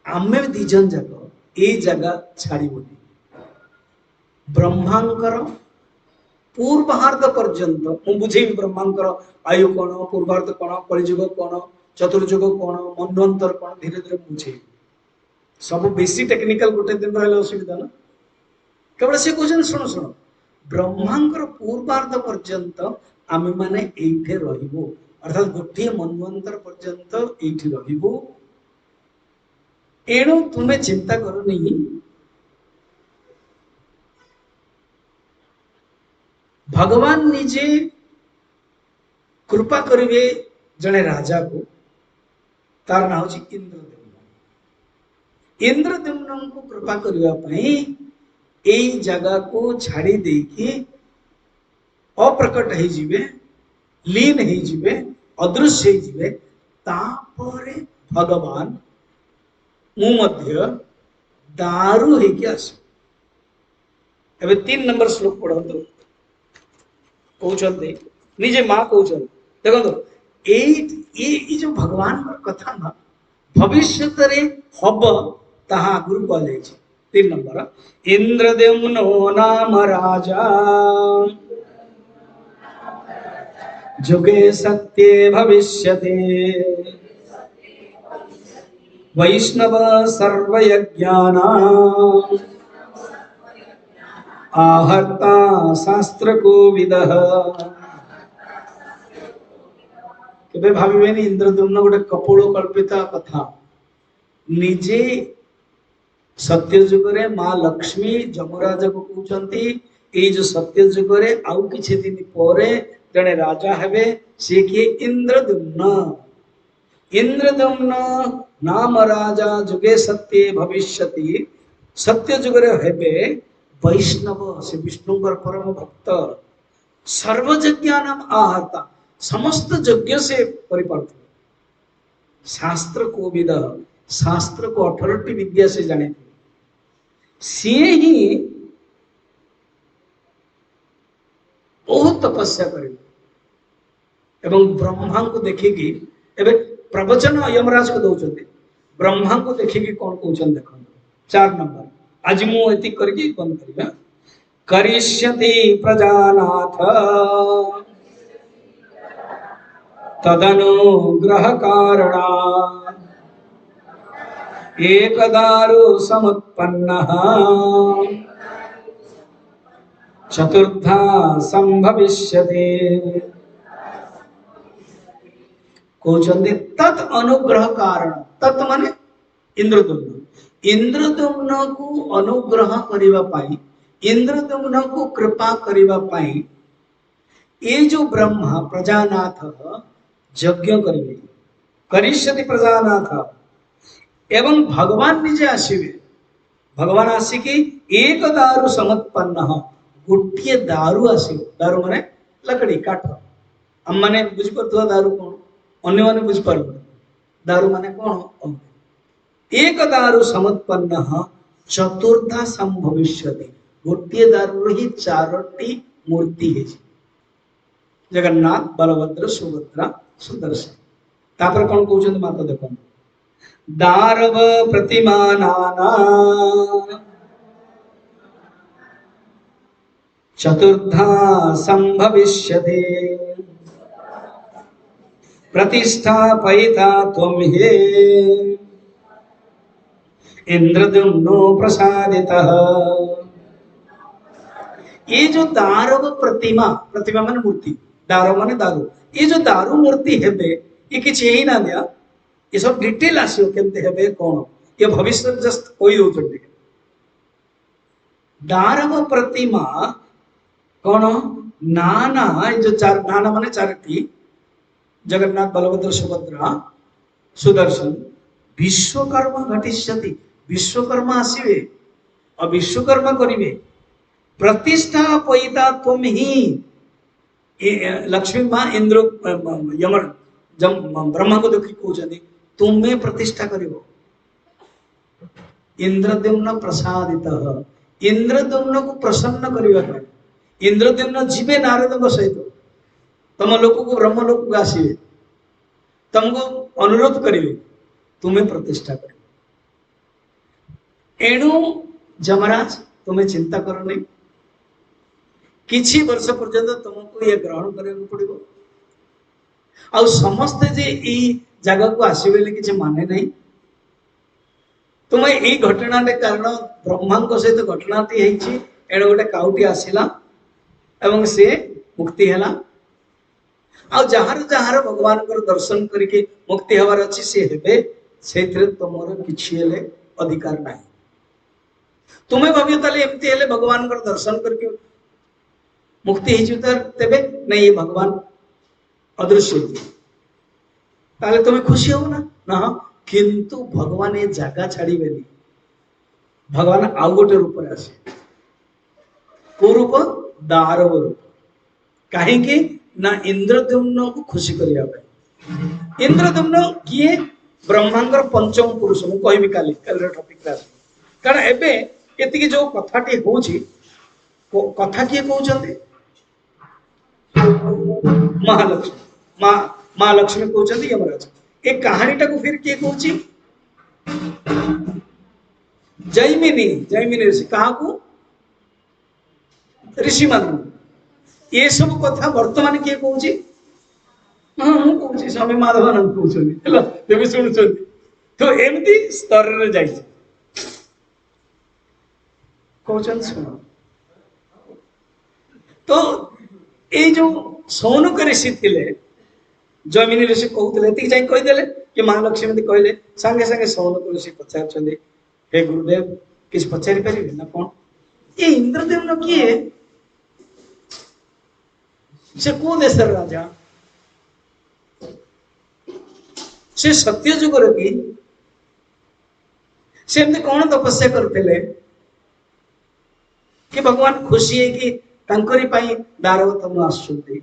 आमे दिजन जाक ये जगह छाड़बनी ब्रह्मांकर पूर्वार्ध पर्यंत मु बुझे ब्रह्मांकर आयु कौन पूर्वार्ध कौन कलिजुग कौन चतुर्जुग कौन मनवंतर कौन धीरे धीरे बुझे सब बेसी टेक्निकल गोटे दिन रहा असुविधा ना केवल से कहते शुण शुण ब्रह्मांकर पूर्वार्ध पर्यंत आम मैंने ये रही अर्थात गोटे मनवंतर पर्यंत ये रही एणु तुम्हें चिंता करनी भगवान निजे कृपा करिवे जने राजा को तार ना हूँ इंद्रद्युम्न को कृपा करने यही जगह को छाड़ी देकी अप्रकट हो जीवे लीन हो जीवे अदृश्य हो जीवे तापरे भगवान मु मध्य दारू होके आस 3 नंबर श्लोक पढ़ंतु कहते निजे माँ कहते देखो ये जो भगवान कथा ना भविष्य हम ताहा आगुरी कह 3 नंबर इंद्रद्युम्नो नाम राजा जुगे सत्ये भविष्यते वैष्णव सर्वयज्ञानां आहर्ता शास्त्र को विदः केबे भाविबेनी इंद्रद्युम्न गोटे कपोल कल्पिता कथा निजे सत्य जुगरे माँ लक्ष्मी जमराज को कहते ये जो सत्य जुगरे आउ किछि दिन परे जने राजा हेबे से किए इंद्रद्युम्न इंद्रद्युम्न नाम राजा जुगे सत्ये भविष्यति सत्य जुगरे हेबे वैष्णव से विष्णुकर परम भक्त सर्वयज्ञानाम आहर्ता समस्त यज्ञ से परिपालित शास्त्र को विद शास्त्र को 18 विद्या से जाने सी ही बहुत तपस्या करे एवं ब्रह्मा को देखिकी एवं प्रवचन यमराज को दौरान ब्रह्मा को देखिकी कौन कहते देख 4 नंबर आज मुझे करके बंद करिया करिष्यति प्रजानाथ तदनुग्रह कारणा एकदारु समुत्पन्नः चतुर्धा संभविष्यति कहते तत् अनुग्रह कारण तत् माने इंद्रदुम्न इंद्रदुम्न को अनुग्रह करिवा पाई इंद्रदुम्न को कृपा करिवा पाई ये जो ब्रह्मा प्रजानाथ यज्ञ करिवे करिष्यति प्रजानाथ एवं भगवान निजे आसीबे भगवान आसिकी एक दारु समुत्पन्न गोटे दारु आसीबे दारु माने लकड़ी काठ हम माने बुझ पड़थुवा दारु कोन अन्य माने बुझ पारबो दारु माने कोन एक दारु समुत्पन्न चतुर्था संभविष्यति गोटे दारु ही 4टी मूर्ति है जगन्नाथ बलभद्र सुभद्रा सुदर्शन तापर कोन कहउछन माता देखो दारव प्रतिमानाना चतुर्धा संभविष्यते प्रतिष्ठापयिता त्वं हे इंद्रद्युम्नो प्रसादितः ये जो दारव प्रतिमा प्रतिमा माने मूर्ति दारू माने दारू ये जो दारू मूर्ति हेबे ये किछि ही ना दिया ये सब डिटेल आसियो केमते हेबे कोन ये भविष्य जस्ट कोई होचंडी दारव प्रतिमा कोन नाना ये जो 4 नाना माने 4टी जगन्नाथ बलभद्र सुभद्रा सुदर्शन विश्वकर्मा घटिष्यति विश्वकर्मा आसीबे और विश्वकर्मा करिवे प्रतिष्ठापयिता त्वं ही लक्ष्मी मां इंद्र यमन ब्रह्मा को देखि कहउछथि तुम्हें प्रतिष्ठा करिवो इंद्रद्युम्न प्रसादितः इंद्रद्युम्न को प्रसन्न करिवा पाई इंद्रद्युम्न जीवे नारद सहित तुम लोक को ब्रह्म लोक को आसीबे तुमको अनुरोध करिवे तुम्हें प्रतिष्ठा करिवे एणु जमराज तुम्हें चिंता करो नहीं किछि वर्ष पर्यंत तुमको ये ग्रहण करने को पड़िबो आ समस्त जे ई जगह को आसीबे ले किछि माने नहीं तुम्हें ई घटना के कारण ब्रह्मा को सहित घटनाटी हेछि एणु गोटे काउटी आसिला एवं से मुक्ति हैला आ जहार जहार भगवान को दर्शन करके मुक्ति हवार अछि से हेबे सेथरे तमरो किछि हेले अधिकार नाही तुम्हें भाबियो ताले एमती हेले भगवान को दर्शन करके मुक्ति हेजु तेबे नहीं भगवान अदृश्य ताले तुम्हें खुशी हो ना किंतु भगवान ये जगह छाड़ी बेनी भगवान आउ गोटे रूप रे आसे को रूप दारव रूप काहे कि ना इंद्रद्युम्न को खुशी करिया पाए इंद्रद्युम्न किए ब्रह्मांगर पंचम पुरुष मु कहबी काली टॉपिक क्लास कारण एबे एतिकी जो कथाटी होची कथा किए कहउछन्ते महालक्ष्मी महालक्ष्मी कहउछन्ते यमराज ए कहानीटा को फिर किए कहउची जैमिनी ऋषि कहा को ऋषि मान ये सब कथा वर्तमान किए कहउची हां मु कहउची स्वामी माधवानंद कहउछन्ते हेला तेबे सुनुछन्ते तो एमती स्तर रे जाई कहउछन सुन तो ये जो सौनक ऋषि थिले जैमिनी ऋषि कहउतले एति जाई कहि देले कि महालक्ष्मी कहले संगे संगे सौनक ऋषि पचारछन्ते हे गुरुदेव किछ पचारि परिबे ना कोन ये इंद्रदेव किए से को देशर राजा से सत्य जुग कि से एमती कौन तपस्या करते कि भगवान खुशी है कि तांकरी पाई दारवतम आसुंती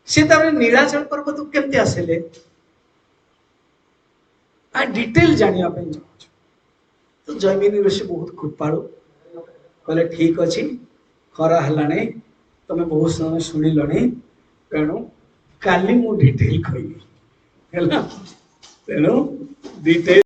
से तारे नीलाचल पर्वत केमती आसेले डिटेल जानिया पे चाहूँ तो जैमिनी ऋषि बहुत कृपालु कहले ठीक अच्छी खरा है तुम बहुत समय शुणिल तेणु काली मु डिटेल कहबी तेणु डिटेल